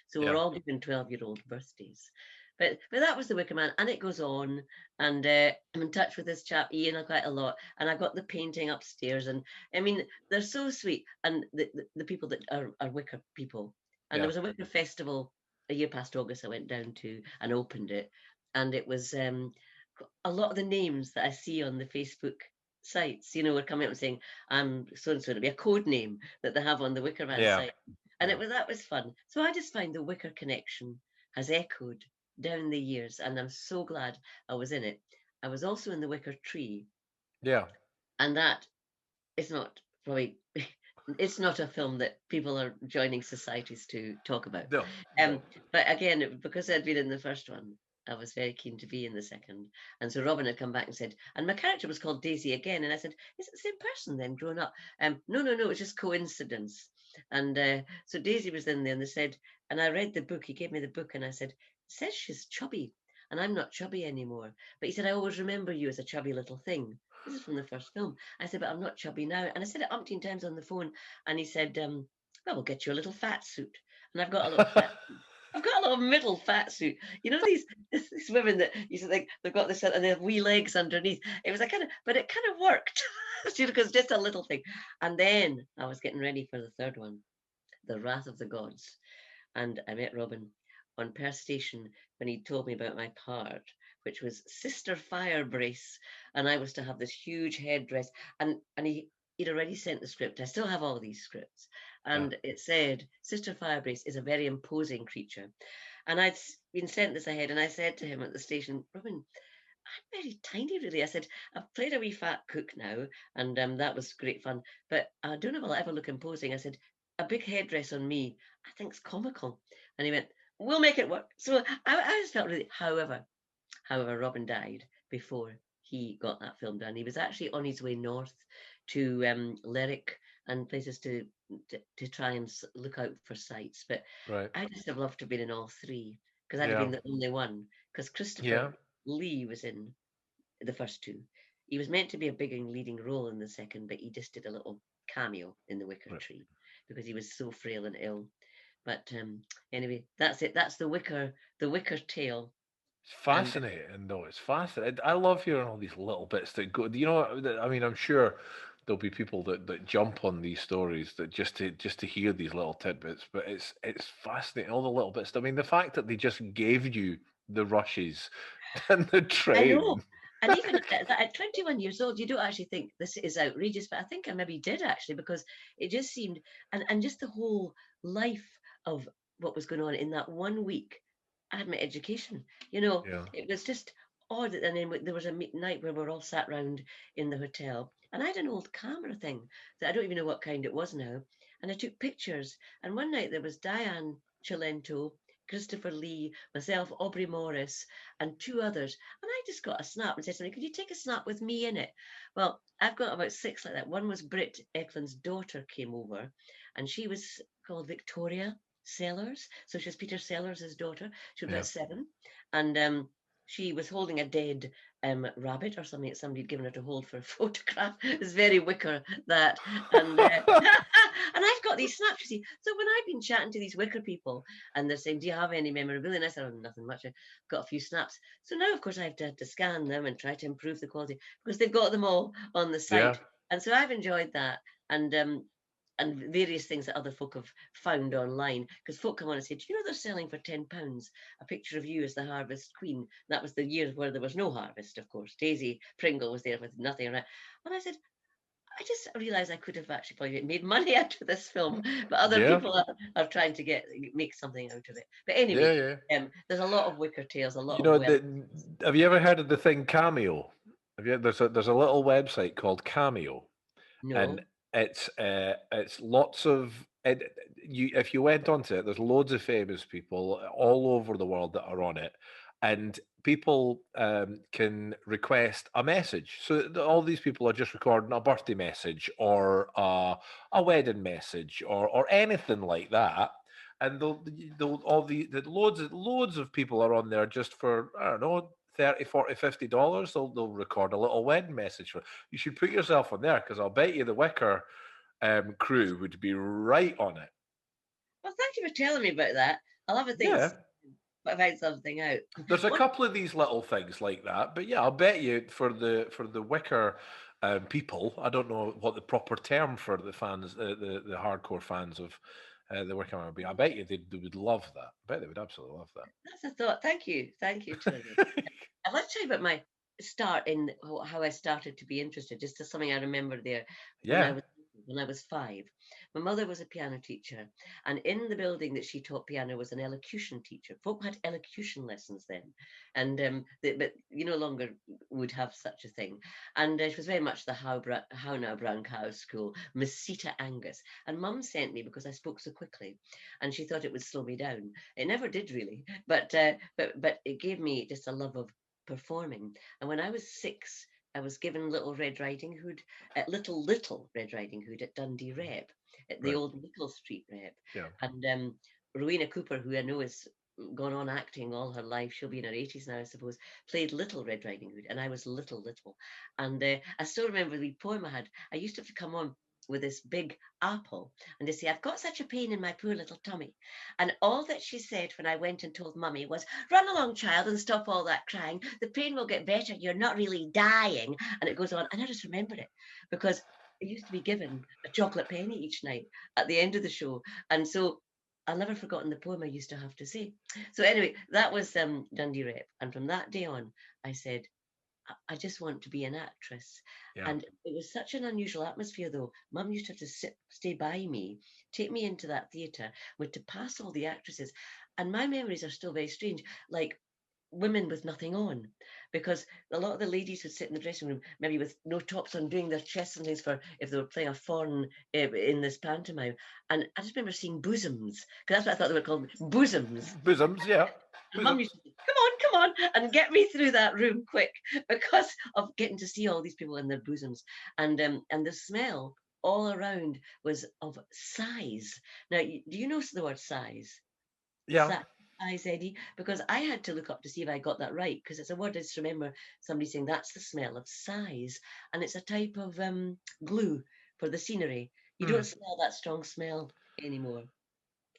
so we're Yeah. all given 12-year-old birthdays. But that was the Wicker Man, and it goes on, and I'm in touch with this chap Ian quite a lot, and I've got the painting upstairs, and I mean, they're so sweet, and the people that are Wicker people. And there Yeah. was a Wicker festival a year past August I went down to and opened it, and it was a lot of the names that I see on the Facebook sites, were coming up and saying, I'm so and so. It'll be a code name that they have on the Wicker Man Yeah. site. And Yeah. that was fun. So I just find the Wicker connection has echoed down the years, and I'm so glad I was in it. I was also in the Wicker Tree, Yeah. and that is not probably it's not a film that people are joining societies to talk about. No, no. But again, because I'd been in the first one, I was very keen to be in the second. And so Robin had come back and said, and my character was called Daisy again. And I said, is it the same person then, grown up? No, it's just coincidence. And so Daisy was in there, and they said, and I read the book. He gave me the book, and I said, it says she's chubby, and I'm not chubby anymore. But he said, I always remember you as a chubby little thing. This is from the first film. I said, but I'm not chubby now. And I said it umpteen times on the phone. And he said, well, we'll get you a little fat suit. And I've got a little fat suit. I've got a little middle fat suit. You know, these women that you think they've got this and they have wee legs underneath. It was but it kind of worked. Because just a little thing. And then I was getting ready for the third one, The Wrath of the Gods. And I met Robin on Perth Station when he told me about my part, which was Sister Firebrace, and I was to have this huge headdress. And he'd already sent the script. I still have all these scripts, and it said Sister Firebrace is a very imposing creature. And I'd been sent this ahead, and I said to him at the station, Robin, I'm very tiny, really. I said, I've played a wee fat cook now, and that was great fun. But I don't know if I'll ever look imposing. I said, a big headdress on me, I think's comical. And he went, we'll make it work. So I just felt really, however, Robin died before he got that film done. He was actually on his way north to Lyric and places to try and look out for sites. But Right. I just have loved to have been in all three, because I'd have been the only one. Because Christopher Lee was in the first two. He was meant to be a big and leading role in the second, but he just did a little cameo in The Wicker Tree because he was so frail and ill. But anyway, that's it. That's the Wicker Tale. It's fascinating, though. It's fascinating. I love hearing all these little bits that go. You know, I mean, I'm sure there'll be people that jump on these stories that just to hear these little tidbits. But it's fascinating, all the little bits. I mean, the fact that they just gave you the rushes and the I train. know. And even at 21 years old, you don't actually think this is outrageous, but I think I maybe did actually, because it just seemed, and just the whole life of what was going on in that 1 week. I had my education, it was just odd. And then there was a night where we were all sat round in the hotel, and I had an old camera thing that I don't even know what kind it was now. And I took pictures. And one night there was Diane Cilento, Christopher Lee, myself, Aubrey Morris, and two others. And I just got a snap and said to me, could you take a snap with me in it? Well, I've got about 6 like that. One was Britt Eklund's daughter came over, and she was called Victoria Sellers. So she was Peter Sellers' daughter. She was about 7. And she was holding a dead rabbit or something that somebody had given her to hold for a photograph. It's very Wicker, that. And and I've got these snaps, you see. So when I've been chatting to these Wicker people and they're saying, do you have any memorabilia? And I said, oh, nothing much. I've got a few snaps. So now, of course, I have to scan them and try to improve the quality because they've got them all on the site. And so I've enjoyed that. And various things that other folk have found online, because folk come on and say, do you know they're selling for £10 a picture of you as the Harvest Queen? That was the year where there was no harvest, of course. Daisy Pringle was there with nothing around. And I said, I just realised I could have actually probably made money out of this film, but other people are trying to make something out of it. But anyway, there's a lot of Wicker tales, a lot of have you ever heard of the thing Cameo? There's a little website called Cameo. No. And it's lots of if you went onto it, there's loads of famous people all over the world that are on it, and people can request a message. So all these people are just recording a birthday message or a wedding message or anything like that, and loads of people are on there just for, I don't know, $30, $40, $50. They'll record a little wedding message for. You should put yourself on there, because I'll bet you the Wicker crew would be right on it. Well, thank you for telling me about that. I'll have a think. Find something out. There's a couple of these little things like that, but yeah, I'll bet you for the Wicker people, I don't know what the proper term for the fans, the hardcore fans of the Wicker Man would be. I bet you they would love that. I bet they would absolutely love that. That's a thought. Thank you, Tony. I'd like to tell you about my start in how I started to be interested. Just something I remember there. Yeah. when I was 5. My mother was a piano teacher, and in the building that she taught piano was an elocution teacher. Folk had elocution lessons then, and but you no longer would have such a thing. And it was very much the how now brown cow school, Miss Sita Angus. And Mum sent me because I spoke so quickly, and she thought it would slow me down. It never did really, but it gave me just a love of performing. And when I was 6, I was given Little Red Riding Hood at Dundee Rep, at the Right. old Nicholl Street Rep. Yeah. And Rowena Cooper, who I know has gone on acting all her life, she'll be in her 80s now, I suppose, played Little Red Riding Hood, and I was Little. And I still remember the poem I had. I used to have to come on with this big apple and to say, I've got such a pain in my poor little tummy. And all that she said when I went and told Mummy was, run along, child, and stop all that crying. The pain will get better. You're not really dying. And it goes on. And I just remember it because I used to be given a chocolate penny each night at the end of the show. And so I'll never forgotten the poem I used to have to say. So anyway, that was Dundee Rep. And from that day on, I said, I just want to be an actress. Yeah. And it was such an unusual atmosphere, though. Mum used to have to stay by me, take me into that theatre, with to pass all the actresses. And my memories are still very strange, like women with nothing on, because a lot of the ladies would sit in the dressing room, maybe with no tops on, doing their chests and things for if they were playing a fawn in this pantomime. And I just remember seeing bosoms, because that's what I thought they were called, bosoms. Bosoms, yeah. And Mum Bosoms. used to say, come on, and get me through that room quick because of getting to see all these people in their bosoms. And the smell all around was of size. Now, do you know the word size? Yeah. Size, Eddie? Because I had to look up to see if I got that right, because it's a word I just remember somebody saying that's the smell of size. And it's a type of glue for the scenery. You don't Mm. smell that strong smell anymore.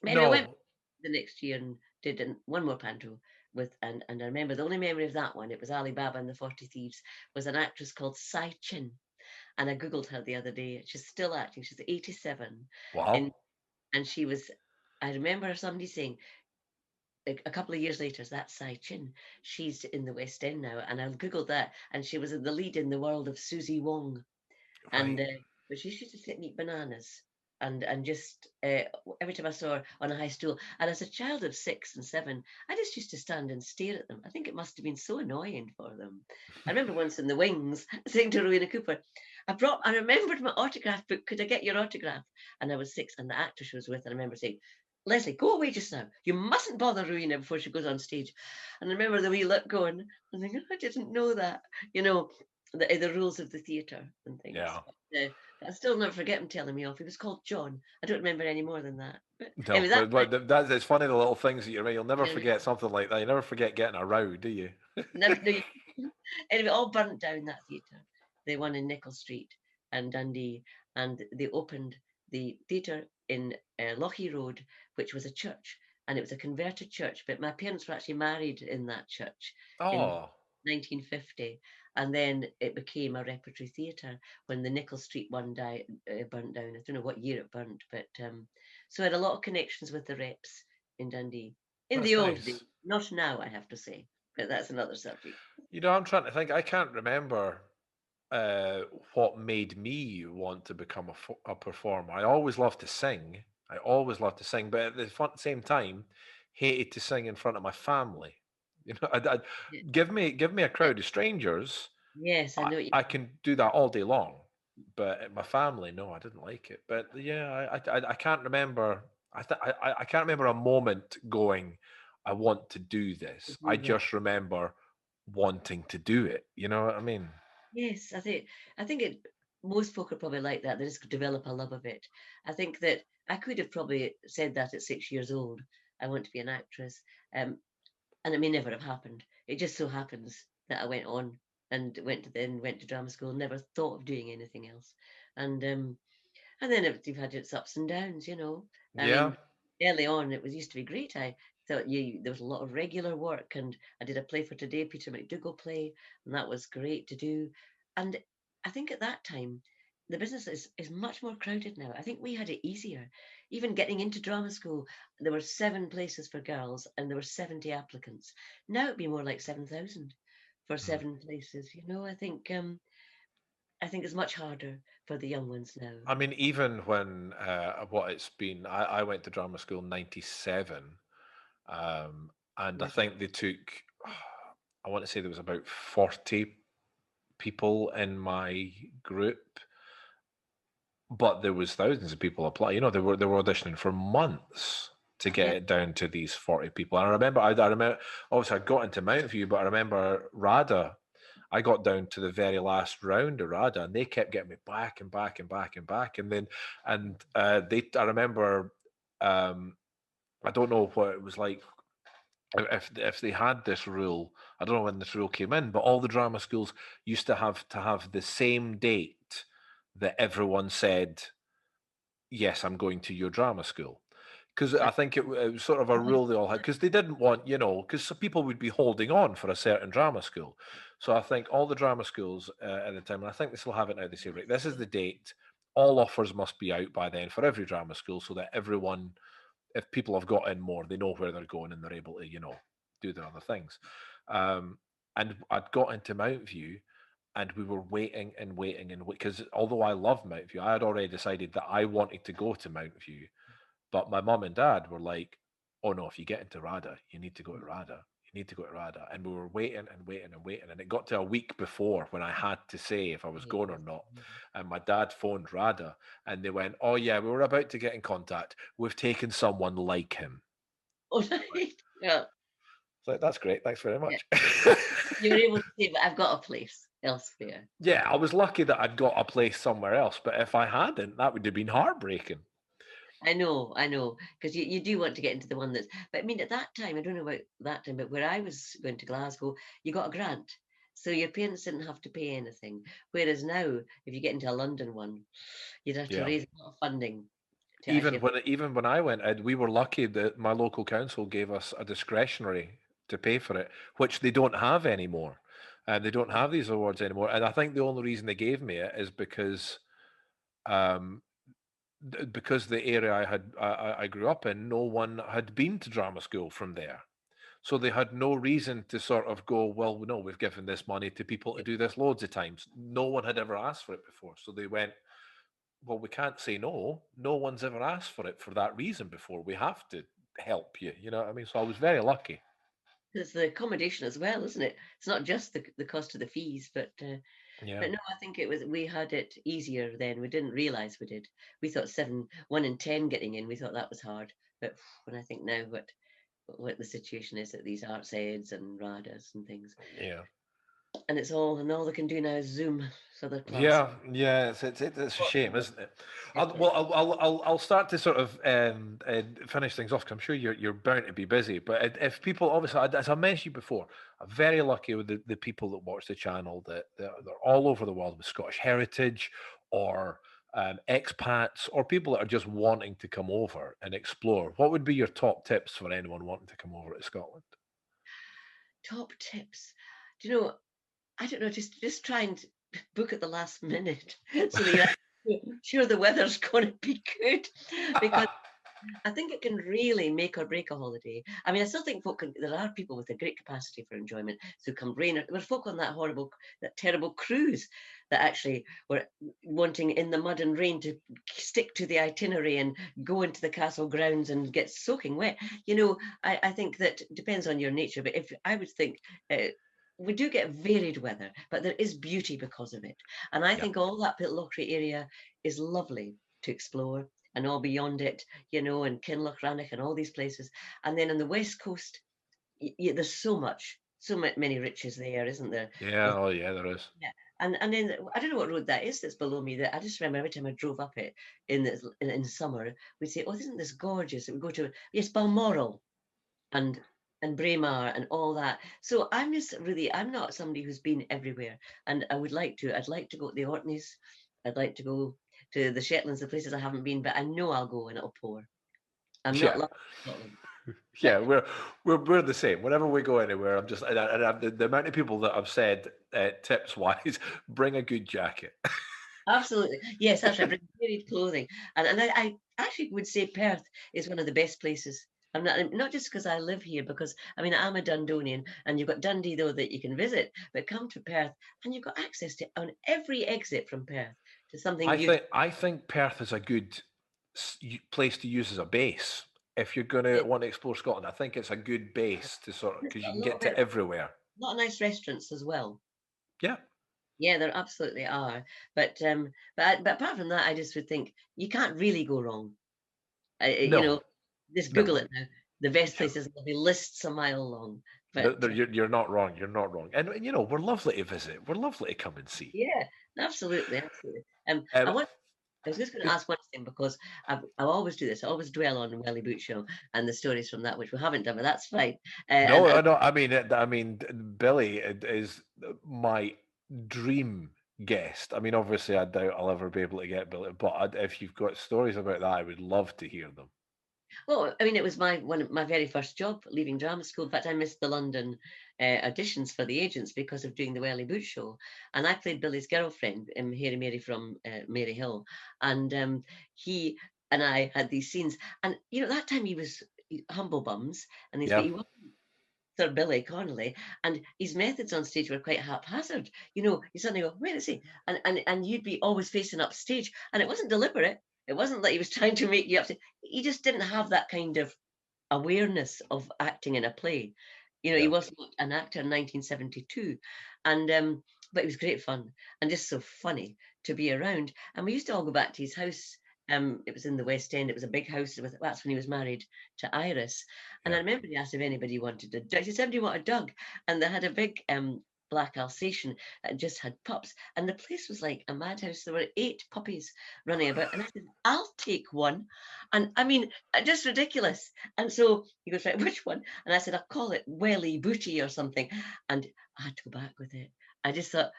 But anyway, I went No. the next year and did one more panto with, and I remember the only memory of that one, it was Alibaba and the 40 Thieves, was an actress called Sai Chin. And I googled her the other day. She's still acting. She's 87. And Wow. she was, I remember somebody saying a couple of years later, that's Sai Chin. She's in the West End now. And I googled that, and she was the lead in The World of Susie Wong. And Right. but she used to sit and eat bananas, and just every time I saw her on a high stool, and as a child of 6 and 7, I just used to stand and stare at them. I think it must have been so annoying for them. I remember once in the wings saying to Rowena Cooper, I remembered my autograph book, could I get your autograph? And I was 6, and the actor she was with, and I remember saying, Leslie, go away just now. You mustn't bother Rowena before she goes on stage. And I remember the wee look going, I think, I didn't know that, you know, the rules of the theatre and things. Yeah. But I still never forget him telling me off. He was called John. I don't remember any more than that. But No, anyway, that that's it's funny the little things that you're right. You'll never anyway, forget something like that. You never forget getting a row, do you? never, no, anyway, all burnt down that theatre. The one in Nicholl Street and Dundee, and they opened the theatre in Lochie Road, which was a church, and it was a converted church. But my parents were actually married in that church in Oh, 1950, and then it became a repertory theatre when the Nicholl Street one burnt down. I don't know what year it burnt, but so I had a lot of connections with the reps in Dundee in that's the old days. nice. Not now, I have to say, but that's another subject. You know, I'm trying to think. I can't remember uh, what made me want to become a performer. I always loved to sing. I always loved to sing, but at the same time, hated to sing in front of my family. You know, Yeah. give me a crowd of strangers. Yes, I know what you I can do that all day long, but my family, no, I didn't like it. But yeah, I can't remember. I can't remember a moment going, I want to do this. I do that. just remember wanting to do it. You know what I mean? Yes, I think it most folk are probably like that. They just develop a love of it. I think that I could have probably said that at 6 years old. I want to be an actress. And it may never have happened. It just so happens that I went on and went to drama school, never thought of doing anything else. And then you've had its ups and downs, you know. I Yeah. mean, early on it was used to be great. I thought there was a lot of regular work, and I did a play for today, Peter McDougall play, and that was great to do. And I think at that time the business is much more crowded now. I think we had it easier. Even getting into drama school, there were 7 places for girls and there were 70 applicants. Now it'd be more like 7,000 for Mm. 7 places. You know, I think I think it's much harder for the young ones now. I mean, even when what it's been, I went to drama school in '97, and I Yeah. think they took, I want to say there was about 40 people in my group, but there was thousands of people apply. You know, they were auditioning for months to get Yeah. it down to these 40 people. And I remember, obviously I got into Mountain View, but I remember RADA. I got down to the very last round of RADA, and they kept getting me back and back and back and back. And then, I remember, I don't know what it was like if they had this rule. I don't know when this rule came in, but all the drama schools used to have the same date that everyone said, yes, I'm going to your drama school. Because I Right. think it was sort of a rule they all had, because they didn't want, because some people would be holding on for a certain drama school. So I think all the drama schools at the time, and I think they still have it now, they say, right, this is the date. All offers must be out by then for every drama school, so that everyone, if people have got in more, they know where they're going and they're able to, do their other things. And I'd got into Mount View, and we were waiting and waiting and wait, because although I love Mount View, I had already decided that I wanted to go to Mount View, but my mum and dad were like, "Oh no, if you get into RADA, you need to go to RADA. You need to go to RADA." And we were waiting and waiting and waiting, and it got to a week before when I had to say if I was going or Yes. not. And my dad phoned RADA, and they went, "Oh yeah, we were about to get in contact. We've taken someone like him." Oh, right. Yeah. It's like, that's great. Thanks very Yeah. much. You were able to say, but I've got a place elsewhere. Yeah, I was lucky that I'd got a place somewhere else, but if I hadn't, that would have been heartbreaking. I know, because you do want to get into the one that's. But I mean, at that time, I don't know about that time, but where I was going to Glasgow, you got a grant, so your parents didn't have to pay anything. Whereas now, if you get into a London one, you'd have to Yeah. raise a lot of funding to Even actually. when I went in, we were lucky that my local council gave us a discretionary to pay for it, which they don't have anymore. And they don't have these awards anymore. And I think the only reason they gave me it is um, because the area I grew up in, no one had been to drama school from there. So they had no reason to sort of go, well, no, we've given this money to people to do this loads of times. No one had ever asked for it before. So they went, well, we can't say no. No one's ever asked for it for that reason before. We have to help you. You know what I mean? So I was very lucky. It's the accommodation as well, isn't it? It's not just the cost of the fees, but Yeah. no, I think it was we had it easier then. We didn't realize we did. We thought 1 in 10 getting in. We thought that was hard. But when I think now what the situation is at these arts aids and RADAs and things, Yeah. and all they can do now is Zoom, so their class. Yeah, yeah, it's a shame, isn't it? It Well, is. I'll start to sort of finish things off, because I'm sure you're bound to be busy. But if people, obviously, as I mentioned before, I'm very lucky with the people that watch the channel, that they're all over the world with Scottish heritage, or expats, or people that are just wanting to come over and explore. What would be your top tips for anyone wanting to come over to Scotland? Top tips. Do you know? I don't know. Just try and book at the last minute so that you're sure the weather's going to be good, because I think it can really make or break a holiday. I mean, I still think there are people with a great capacity for enjoyment. So come rain, there were folk on that terrible cruise that actually were wanting in the mud and rain to stick to the itinerary and go into the castle grounds and get soaking wet. I think that depends on your nature. But if I would think, we do get varied weather, but there is beauty because of it. And I Yeah, think all that Pitlochry area is lovely to explore, and all beyond it, and Kinlochranich and all these places. And then on the west coast, there's many riches there, isn't there? yeah, oh yeah, there is. Yeah. And then I don't know what road that is that's below me. That I just remember every time I drove up it in summer, we'd say, "Oh, isn't this gorgeous?" And we go to, yes, Balmoral and Braemar and all that. So I'm not somebody who's been everywhere, and I'd like to go to the Orkneys. I'd like to go to the Shetlands, the places I haven't been, but I know I'll go and it'll pour. I'm not Yeah. loving Scotland, Yeah, but we're the same. Whenever we go anywhere, I'm just the amount of people that have said, tips wise, bring a good jacket. absolutely, yes, that's right. Bring varied clothing, and I actually would say Perth is one of the best places. I'm not just because I live here, because I mean I'm a Dundonian, and you've got Dundee though that you can visit, but come to Perth and you've got access to on every exit from Perth to something beautiful. I think Perth is a good place to use as a base if you're going to want to explore Scotland. I think it's a good base to sort of, because you A can lot get of to it, everywhere. a lot of nice restaurants as well. Yeah. Yeah, there absolutely are. But apart from that, I just would think you can't really go wrong. You No, know, just no. Google it now. The best places will be lists a mile long. But You're not wrong. You're not wrong. And you know, we're lovely to visit. We're lovely to come and see. yeah, absolutely, absolutely. I Um, want. I was just going to ask one thing because I always do this. I always dwell on the Welly Boot Show and the stories from that, which we haven't done, but that's fine. no, no. I mean, Billy is my dream guest. I mean, obviously, I doubt I'll ever be able to get Billy, but if you've got stories about that, I would love to hear them. Well, I mean, it was one of my very first job leaving drama school. In fact, I missed the London auditions for the agents because of doing the Welly Boot Show, and I played Billy's girlfriend, Harry Mary from Mary Hill, and he and I had these scenes. And you know, that time he was humble bums, and Yeah. he was Sir Billy Connolly, and his methods on stage were quite haphazard. You know, you suddenly go, where is he? And you'd be always facing up stage, and it wasn't deliberate. It wasn't like he was trying to make you up. He just didn't have that kind of awareness of acting in a play. You know, he Yeah. was not an actor in 1972, and but it was great fun and just so funny to be around. And we used to all go back to his house. It was in the West End. It was a big house. That's when he was married to Iris. And I Yeah. remember he asked if anybody wanted a dog. He said, "Somebody want a dog?" And they had a big black Alsatian that just had pups, and the place was like a madhouse. There were 8 puppies running about, and I said, "I'll take one." And I mean, just ridiculous. And so he goes, "Right, which one?" And I said, "I'll call it Welly Booty or something." And I had to go back with it. I just thought,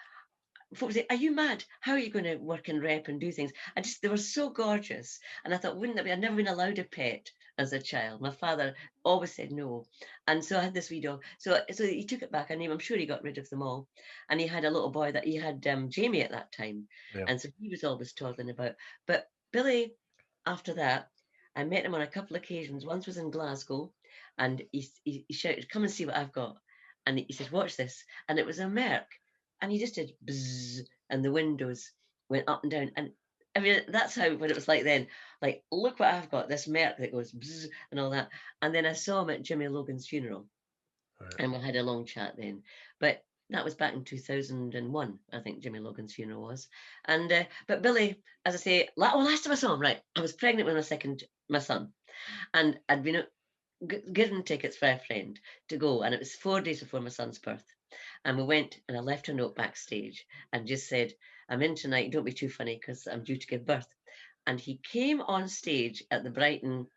folks say, "Are you mad? How are you going to work in rep and do things?" They were so gorgeous. And I thought, wouldn't it be? I'd never been allowed a pet as a child. My father always said no. And so I had this wee dog. So he took it back. I'm sure he got rid of them all. And he had a little boy that he had Jamie at that time. Yeah. And so he was always toddling about. But Billy, after that, I met him on a couple of occasions. Once was in Glasgow, and he shouted, "Come and see what I've got." And he said, "Watch this." And it was a Merc. And he just did bzzz, and the windows went up and down. And I mean, that's how what it was like then. Like, look what I've got, this Merc that goes bzzz and all that. And then I saw him at Jimmy Logan's funeral, Right. and we had a long chat then. But that was back in 2001, I think Jimmy Logan's funeral was. And but Billy, as I say, last time I saw him, right, I was pregnant with my son, and I'd been given tickets for a friend to go, and it was 4 days before my son's birth. And we went, and I left a note backstage and just said, "I'm in tonight, don't be too funny because I'm due to give birth." And he came on stage at the Brighton,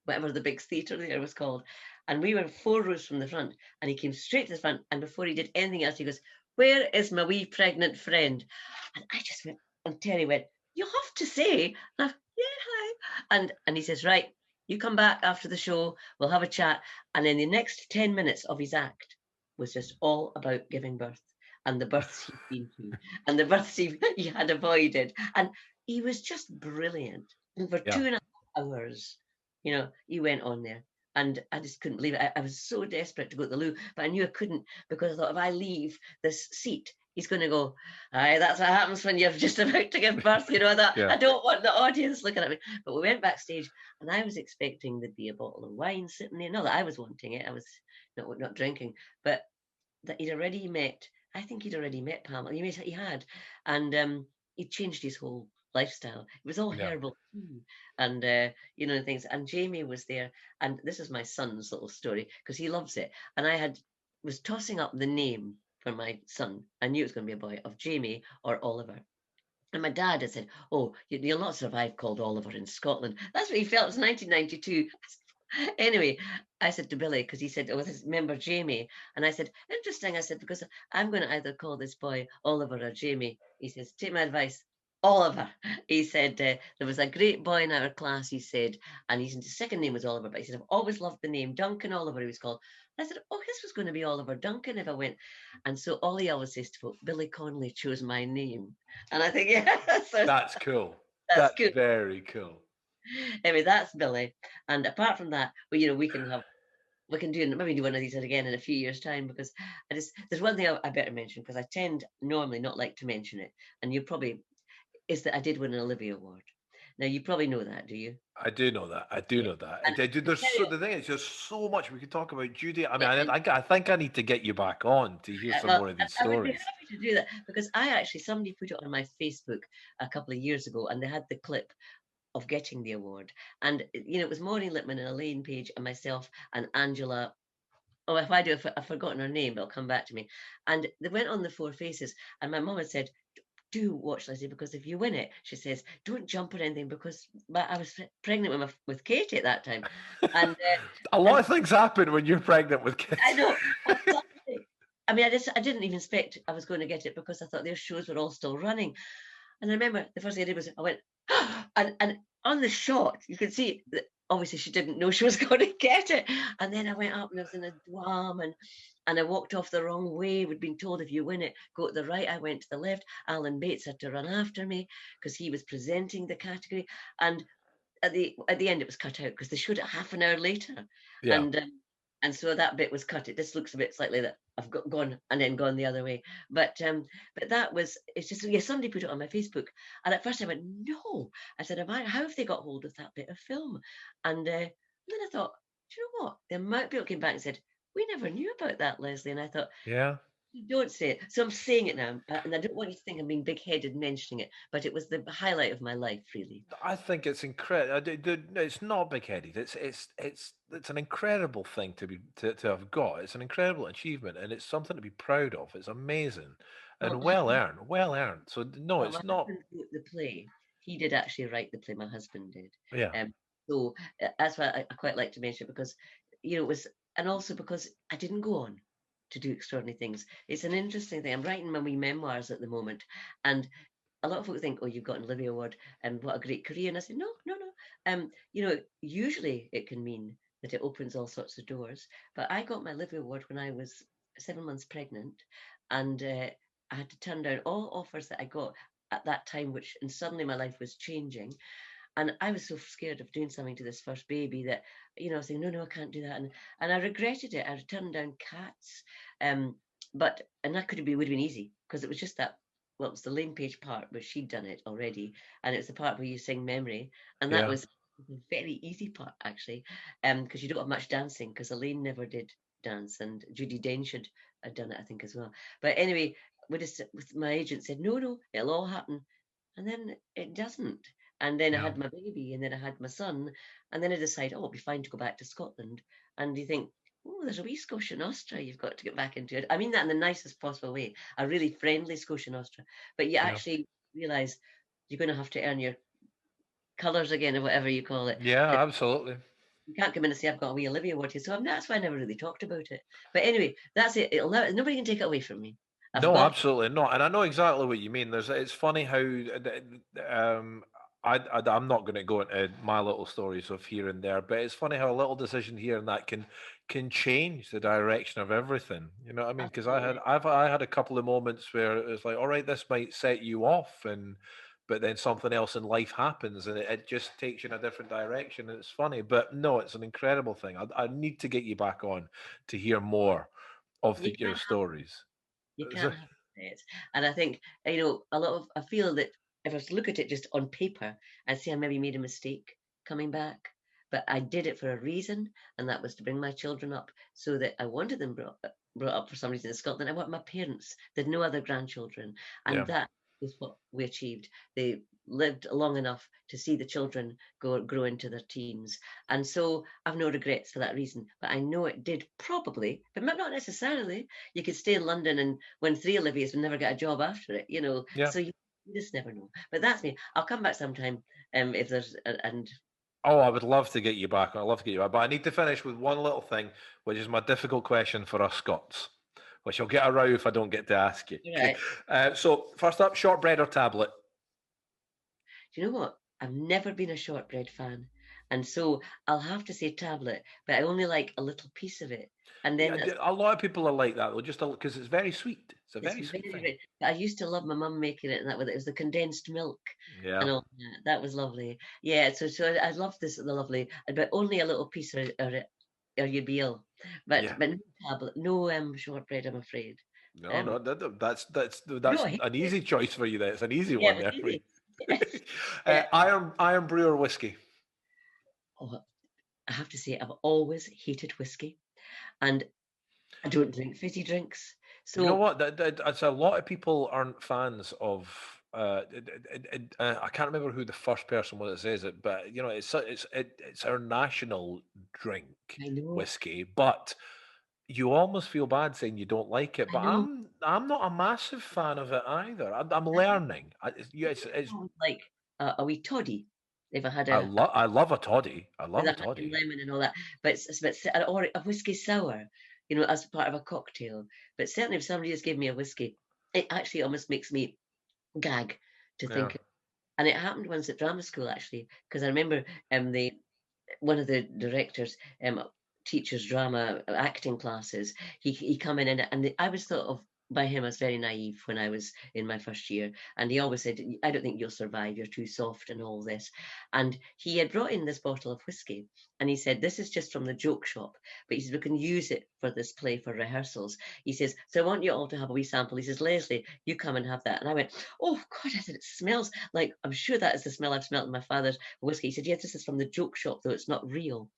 whatever the big theatre there was called, and we were 4 rows from the front, and he came straight to the front, and before he did anything else, he goes, "Where is my wee pregnant friend?" And I just went, and Terry went, "You have to say," and I, "Yeah, hi." And he says, "Right, you come back after the show, we'll have a chat." And then the next 10 minutes of his act was just all about giving birth and the births he'd been to and the births he had avoided. And he was just brilliant. And for Yeah. 2.5 hours, he went on there. And I just couldn't believe it. I was so desperate to go to the loo, but I knew I couldn't because I thought if I leave this seat, he's going to go, "Aye, that's what happens when you're just about to give birth." That Yeah. I don't want the audience looking at me. But we went backstage, and I was expecting there'd be a bottle of wine sitting there. Not that I was wanting it; I was not drinking, but that he'd already met. I think he'd already met Pamela. He had, and he changed his whole lifestyle. It was all Yeah. herbal tea, and things. And Jamie was there, and this is my son's little story because he loves it. And was tossing up the name for my son. I knew it was going to be a boy, of Jamie or Oliver. And my dad had said, "Oh, you'll not survive called Oliver in Scotland." That's what he felt. It's 1992. Anyway, I said to Billy, because he said, "Oh, this member Jamie." And I said, "Interesting." I said, "Because I'm going to either call this boy Oliver or Jamie." He says, "Take my advice, Oliver." He said, "There was a great boy in our class," he said, and his second name was Oliver, but he said, "I've always loved the name Duncan Oliver," he was called. And I said, "Oh, his was going to be Oliver Duncan if I went." And so all he always says to folk, "Billy Connolly chose my name." And I think, yeah, That's cool. that's That's good. very cool. Anyway, that's Billy. And apart from that, well, we can maybe do one of these again in a few years' time, because there's one thing I better mention, because I tend normally not like to mention it, and you probably is that I did win an Olivia Award. Now you probably know that, do you? I do know that. I do Yeah. know that. And The thing is, there's so much we could talk about, Judy. I mean, yeah, I think I need to get you back on to hear some well, more of these I would be stories. happy to do that, because somebody put it on my Facebook a couple of years ago, and they had the clip of getting the award, and it was Maureen Lipman and Elaine Page and myself and Angela. Oh, if I do, I've forgotten her name, it'll come back to me. And they went on the Four Faces, and my mum had said, "Do watch, Leslie, because if you win it," she says, "don't jump or anything," because I was pregnant with Katie at that time, and A lot and of things happen when you're pregnant with I kids. know. I mean, I didn't even expect I was going to get it, because I thought their shows were all still running. And I remember the first thing I did was I went, and on the shot, you could see that obviously she didn't know she was going to get it. And then I went up and I was in a dwam, and I walked off the wrong way. We'd been told if you win it, go to the right. I went to the left. Alan Bates had to run after me because he was presenting the category. And at the end, it was cut out because they showed it half an hour later. Yeah. And and so that bit was cut. It just looks a bit slightly that I've gone and then gone the other way. But that was, it's just, yeah, somebody put it on my Facebook, and at first I went, no. I said, how have they got hold of that bit of film? And then I thought, do you know what? The amount of people came back and said, we never knew about that, Leslie. And I thought, Yeah. you don't say it. So I'm saying it now, and I don't want you to think I'm being big-headed mentioning it, but it was the highlight of my life, really. I think it's incredible. It's not big-headed. It's an incredible thing to have got. It's an incredible achievement, and it's something to be proud of. It's amazing Well, and well earned. Well earned. So no, Well, my it's not. husband wrote the play. He did actually write the play. My husband did. Yeah. So that's why I quite like to mention it, because it was, and also because I didn't go on to do extraordinary things. It's an interesting thing. I'm writing my wee memoirs at the moment, and a lot of people think, "Oh, you've got an Olivia Award, and what a great career." And I say, "No, no, no. Usually it can mean that it opens all sorts of doors, but I got my Olivia Award when I was 7 months pregnant, and I had to turn down all offers that I got at that time, and suddenly my life was changing. And I was so scared of doing something to this first baby that, I was saying, no, no, I can't do that. And I regretted it. I turned down Cats. And that would have been easy, because it was just that, well, it was the Lane Page part where she'd done it already. And it's the part where you sing Memory. And that Yeah. was a very easy part, actually, because you don't have much dancing, because Elaine never did dance, and Judy Dench had done it, I think, as well. But anyway, with my agent said, no, no, it'll all happen. And then it doesn't. And then I Yeah. had my baby, and then I had my son, and then I decided, oh, it'll be fine to go back to Scotland. And you think, oh, there's a wee Scotia Nostra you've got to get back into it. I mean that in the nicest possible way, a really friendly Scotia Nostra. But you Yeah. actually realise you're going to have to earn your colours again, or whatever you call it. Yeah. And Absolutely. you can't come in and say, I've got a wee Olivia Award here. So that's why I never really talked about it. But anyway, that's it. Nobody can take it away from me. I've No, got absolutely not. And I know exactly what you mean. It's funny how I'm not going to go into my little stories of here and there, but it's funny how a little decision here and that can change the direction of everything. You know what I mean? Because absolutely. I had a couple of moments where it was like, all right, this might set you off, but then something else in life happens and it just takes you in a different direction. And it's funny, but no, it's an incredible thing. I need to get you back on to hear more of You your can't stories. You can't have it. And I think, I feel that if I was to look at it just on paper, I'd say I maybe made a mistake coming back. But I did it for a reason, and that was to bring my children up, so that I wanted them brought up for some reason in Scotland. I want my parents, they had no other grandchildren. And Yeah. that is what we achieved. They lived long enough to see the children grow into their teens. And so I've no regrets for that reason. But I know it did probably, but not necessarily. You could stay in London and win 3 Olivias and never get a job after it. Yeah. So you just never know. But that's me. I'll come back sometime, if there's and Oh, I would love to get you back. I'd love to get you back. But I need to finish with one little thing, which is my difficult question for us Scots, which I'll get a row if I don't get to ask you. Okay. right. So first up, shortbread or tablet? Do you know what? I've never been a shortbread fan. And so I'll have to say tablet, but I only like a little piece of it. And Yeah, then that's a lot of people are like that though, just because it's very sweet. It's a it's very sweet very thing. rich. But I used to love my mum making it in that way. It was the condensed milk and Yeah, all that. That was lovely. Yeah, so I love this the lovely, but only a little piece or you'd be ill. yeah. But no tablet, no shortbread, I'm afraid. No, Um, no, that's no, I hate an it. easy choice for you. There, it's an easy Yeah, one it was there for you. easy. Yes. Yeah. Iron Brew or whiskey? Oh, I have to say, I've always hated whiskey, and I don't drink fizzy drinks. You know So what? That's a lot of people aren't fans of. I can't remember who the first person was that says it, but you know, it's our national drink, I know, whiskey. But you almost feel bad saying you don't like it. I But know. I'm not a massive fan of it either. I'm I think learning. It's I would like a wee toddy if I had a I love a toddy. I with love a a honey and toddy. lemon and all that. Or a whiskey sour, as part of a cocktail. But certainly, if somebody just gave me a whiskey, it actually almost makes me gag to Yeah. think. And it happened once at drama school actually, because I remember the one of the directors teaches drama acting classes. He come in and I was thought of by him as very naive when I was in my first year, and he always said, "I don't think you'll survive. You're too soft and all this." And he had brought in this bottle of whiskey, and he said, "This is just from the joke shop, but he says we can use it for this play for rehearsals." He says, "So I want you all to have a wee sample." He says, "Lesley, you come and have that." And I went, "Oh God!" I said, "It smells like I'm sure that is the smell I've smelled in my father's whiskey." He said, "Yes, this is from the joke shop, though it's not real."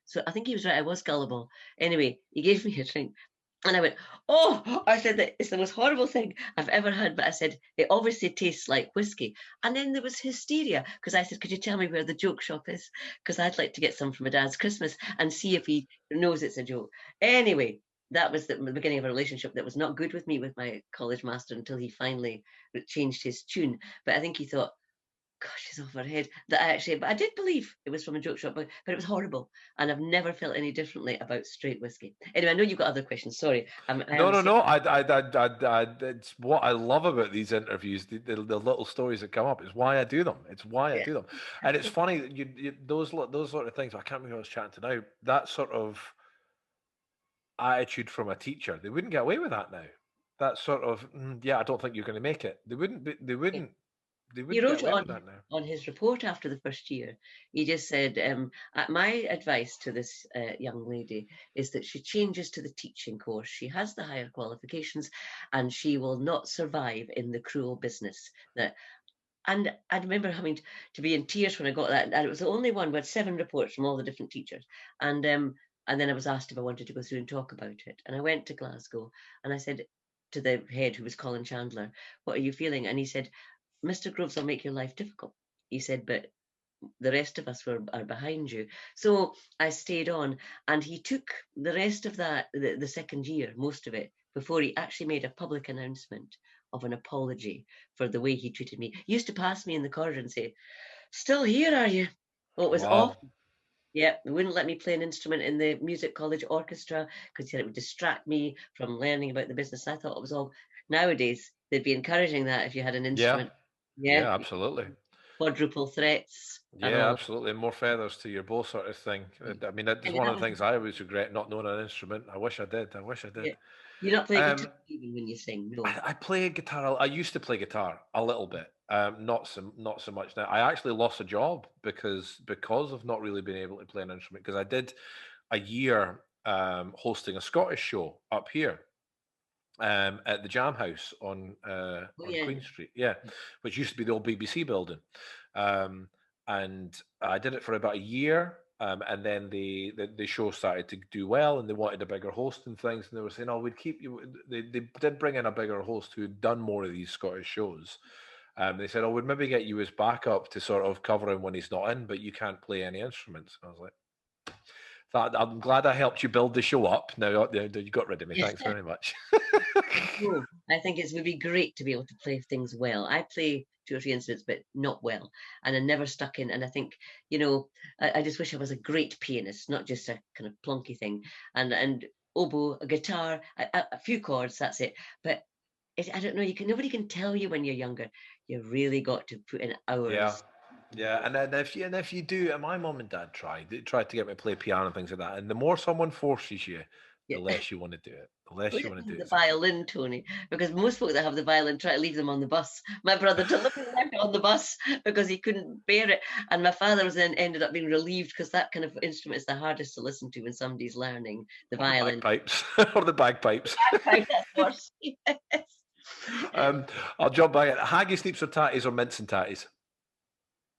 So I think he was right. I was gullible. Anyway, he gave me a drink. And I went, "Oh," I said that it's the most horrible thing I've ever had. But I said, "It obviously tastes like whiskey." And then there was hysteria because I said, "Could you tell me where the joke shop is? Because I'd like to get some for my dad's Christmas and see if he knows it's a joke." Anyway, that was the beginning of a relationship that was not good with me with my college master until he finally changed his tune. But I think he thought, gosh, she's off her head. But I did believe it was from a joke shop, but it was horrible, and I've never felt any differently about straight whiskey. Anyway, I know you've got other questions. Sorry, I No, am no, sick. no. It's what I love about these interviews. The little stories that come up. It's why I do them. It's why I Yeah, do them. And it's funny that those sort of things. I can't remember who I was chatting to now. That sort of attitude from a teacher, they wouldn't get away with that now. That sort of yeah, I don't think you're going to make it. yeah. They He wouldn't get wrote it away with that now. on his report after the first year. He just said, "My advice to this young lady is that she changes to the teaching course. She has the higher qualifications, and she will not survive in the cruel business that." And I remember having to be in tears when I got that. And it was the only one. We had 7 reports from all the different teachers. And then I was asked if I wanted to go through and talk about it. And I went to Glasgow and I said to the head, who was Colin Chandler, "What are you feeling?" And he said, "Mr. Groves will make your life difficult." He said, "But the rest of us are behind you." So I stayed on, and he took the rest of the second year, most of it, before he actually made a public announcement of an apology for the way he treated me. He used to pass me in the corridor and say, "Still here, are you?" Oh, it was Wow. awful. Yeah, they wouldn't let me play an instrument in the music college orchestra because he said it would distract me from learning about the business. I thought it was all nowadays they'd be encouraging that if you had an Yeah. instrument. Yeah, Yeah. Absolutely. quadruple threats and Yeah, all. absolutely. More feathers to your bow, sort of thing. I mean, that is And one that of the was things I always regret not knowing an instrument. I wish I did. I wish I yeah. did. You not play guitar Um, even when you sing, no. I play guitar. I used to play guitar a little bit. Not so much now. I actually lost a job because of not really being able to play an instrument. Because I did a year hosting a Scottish show up here at the Jam House Oh on yeah. Queen Street. Yeah, which used to be the old BBC building. Um, and I did it for about a year. And then the show started to do well, and they wanted a bigger host and things. And they were saying, "Oh, we'd keep you." They did bring in a bigger host who had done more of these Scottish shows. They said, "Oh, we'd maybe get you as backup to sort of cover him when he's not in, but you can't play any instruments." And I was like, I'm glad I helped you build the show up. Now you got rid of me. Yes. Thanks very much." No, I think it would be great to be able to play things well. I play 2 or 3 instruments, but not well, and I never stuck in. And I think, I just wish I was a great pianist, not just a kind of plonky thing. And oboe, a guitar, a few chords, that's it. But I don't know. Nobody can tell you when you're younger. You really got to put in Yeah, hours. Yeah, and then if you do, and my mum and dad tried to get me to play piano and things like that. And the more someone forces you, the Yeah. less you want to do it. The less We you didn't want to have do the it. violin, Tony, because most folk that have the violin try to leave them on the bus. My brother deliberately left it on the bus because he couldn't bear it, and my father was then ended up being relieved because that kind of instrument is the hardest to listen to when somebody's learning the Or the violin. bagpipes, or the bagpipes. Bagpipe, that's worse. Yes. I'll jump back in. Haggis, sneeps, or tatties, or mince and tatties.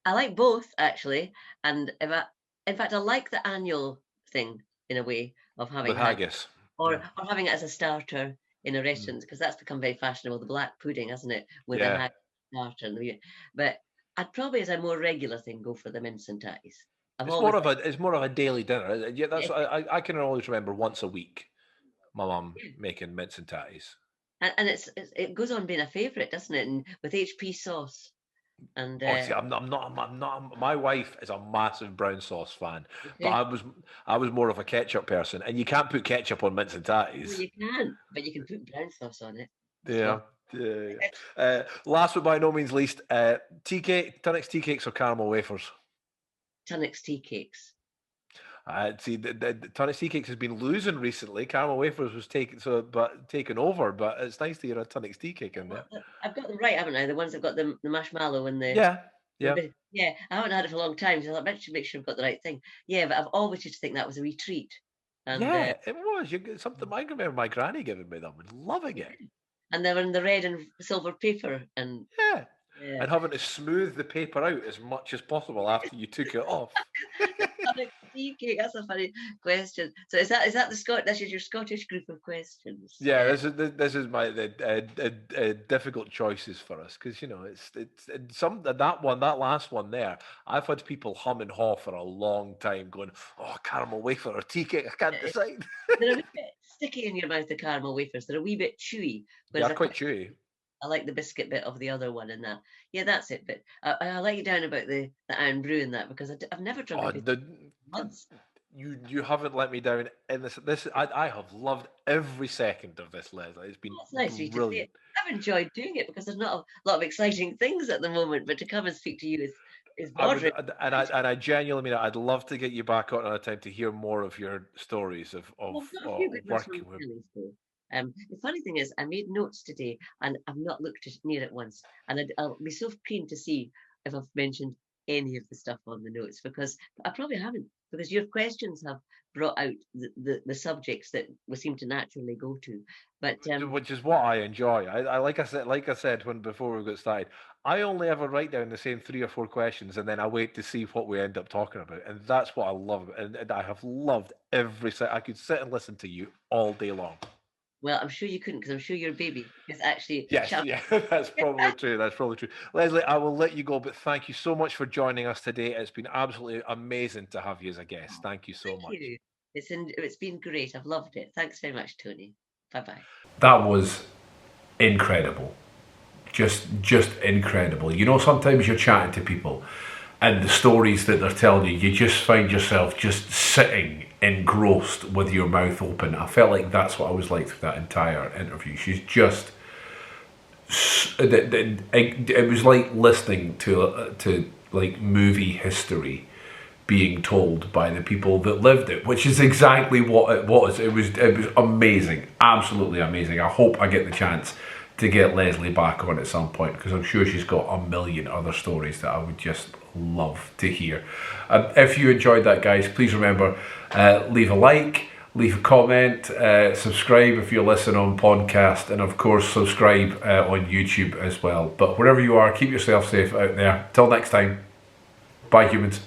I like both actually, and in fact, I like the annual thing in a way of With having haggis. or Yeah. having it as a starter in a Mm. restaurant because that's become very fashionable. The black pudding, hasn't it, with a Yeah. haggis starter. But I'd probably, as a more regular thing, go for the mince and tatties. I've It's always more of a daily dinner. Yeah, that's liked I can always remember once a week my mum making mince and tatties. and it goes on being a favourite, doesn't it? And with HP sauce and Oh, see, I'm not. My wife is a massive brown sauce fan, but okay. I was more of a ketchup person, and you can't put ketchup on mince and Well, tatties. you can, but you can put brown sauce on it as Yeah, well. yeah. Last but by no means least, Tunnock's tea cakes or caramel wafers. Tunnock's tea cakes. See, the Tunnock's tea cakes has been losing recently. Caramel wafers was taken over, but it's nice to hear a Tunnock's tea cake in there. Well, I've got them right, haven't I? The ones that got the marshmallow and Yeah, yeah. yeah. I haven't had it for a long time, so I better make sure I've got the right thing. Yeah, but I've always used to think that was a wee treat. And Yeah, it was. You get something I can remember my granny giving me them and loving it. and they were in the red and silver paper, and Yeah. yeah. And having to smooth the paper out as much as possible after you took it off. Tunnock's tea cake. That's a funny question. So is that the Scot? This is your Scottish group of questions. Yeah, this is my difficult choices for us because it's some that that last one there. I've had people hum and haw for a long time, going, "Oh, caramel wafer or tea cake, I can't decide." They're a wee bit sticky in your mouth, the caramel wafers. They're a wee bit chewy, They whereas are quite chewy. I like the biscuit bit of the other one in that. Yeah, that's it. But I let you down about the iron brew in that because I've never drunk Oh, it before once. you haven't let me down in this. I have loved every second of this, Leslie. It's been That's nice of you to say brilliant. it. I've enjoyed doing it because there's not a lot of exciting things at the moment, but to come and speak to you is I would, bordering. and I genuinely mean it. I'd love to get you back on another time to hear more of your stories Well, I've got a few good ones from working with. Kelly's though. The funny thing is, I made notes today and I've not looked near it once. And I'll be so keen to see if I've mentioned any of the stuff on the notes because I probably haven't, because your questions have brought out the subjects that we seem to naturally go to. But Which is what I enjoy. I like I said when before we got started. I only ever write down the same 3 or 4 questions, and then I wait to see what we end up talking about, and that's what I love. And I have loved every set. I could sit and listen to you all day long. well, I'm sure you couldn't because I'm sure your baby is actually Yes, yeah, that's probably true. That's probably true. Leslie, I will let you go, but thank you so much for joining us today. It's been absolutely amazing to have you as a guest. Thank you so Thank much. you. It's been great. I've loved it. Thanks very much, Tony. Bye bye. That was incredible. Just incredible. You know, sometimes you're chatting to people and the stories that they're telling you, you just find yourself just sitting engrossed with your mouth open. I felt like that's what I was like through that entire interview. She's just it was like listening to like movie history being told by the people that lived it, which is exactly what it was. It was amazing, absolutely amazing. I hope I get the chance to get Leslie back on at some point because I'm sure she's got a million other stories that I would just love to hear. If you enjoyed that, guys, please remember, leave a like, leave a comment, subscribe if you're listening on podcast, and of course subscribe on YouTube as well. But wherever you are, keep yourself safe out there. Till next time, bye humans.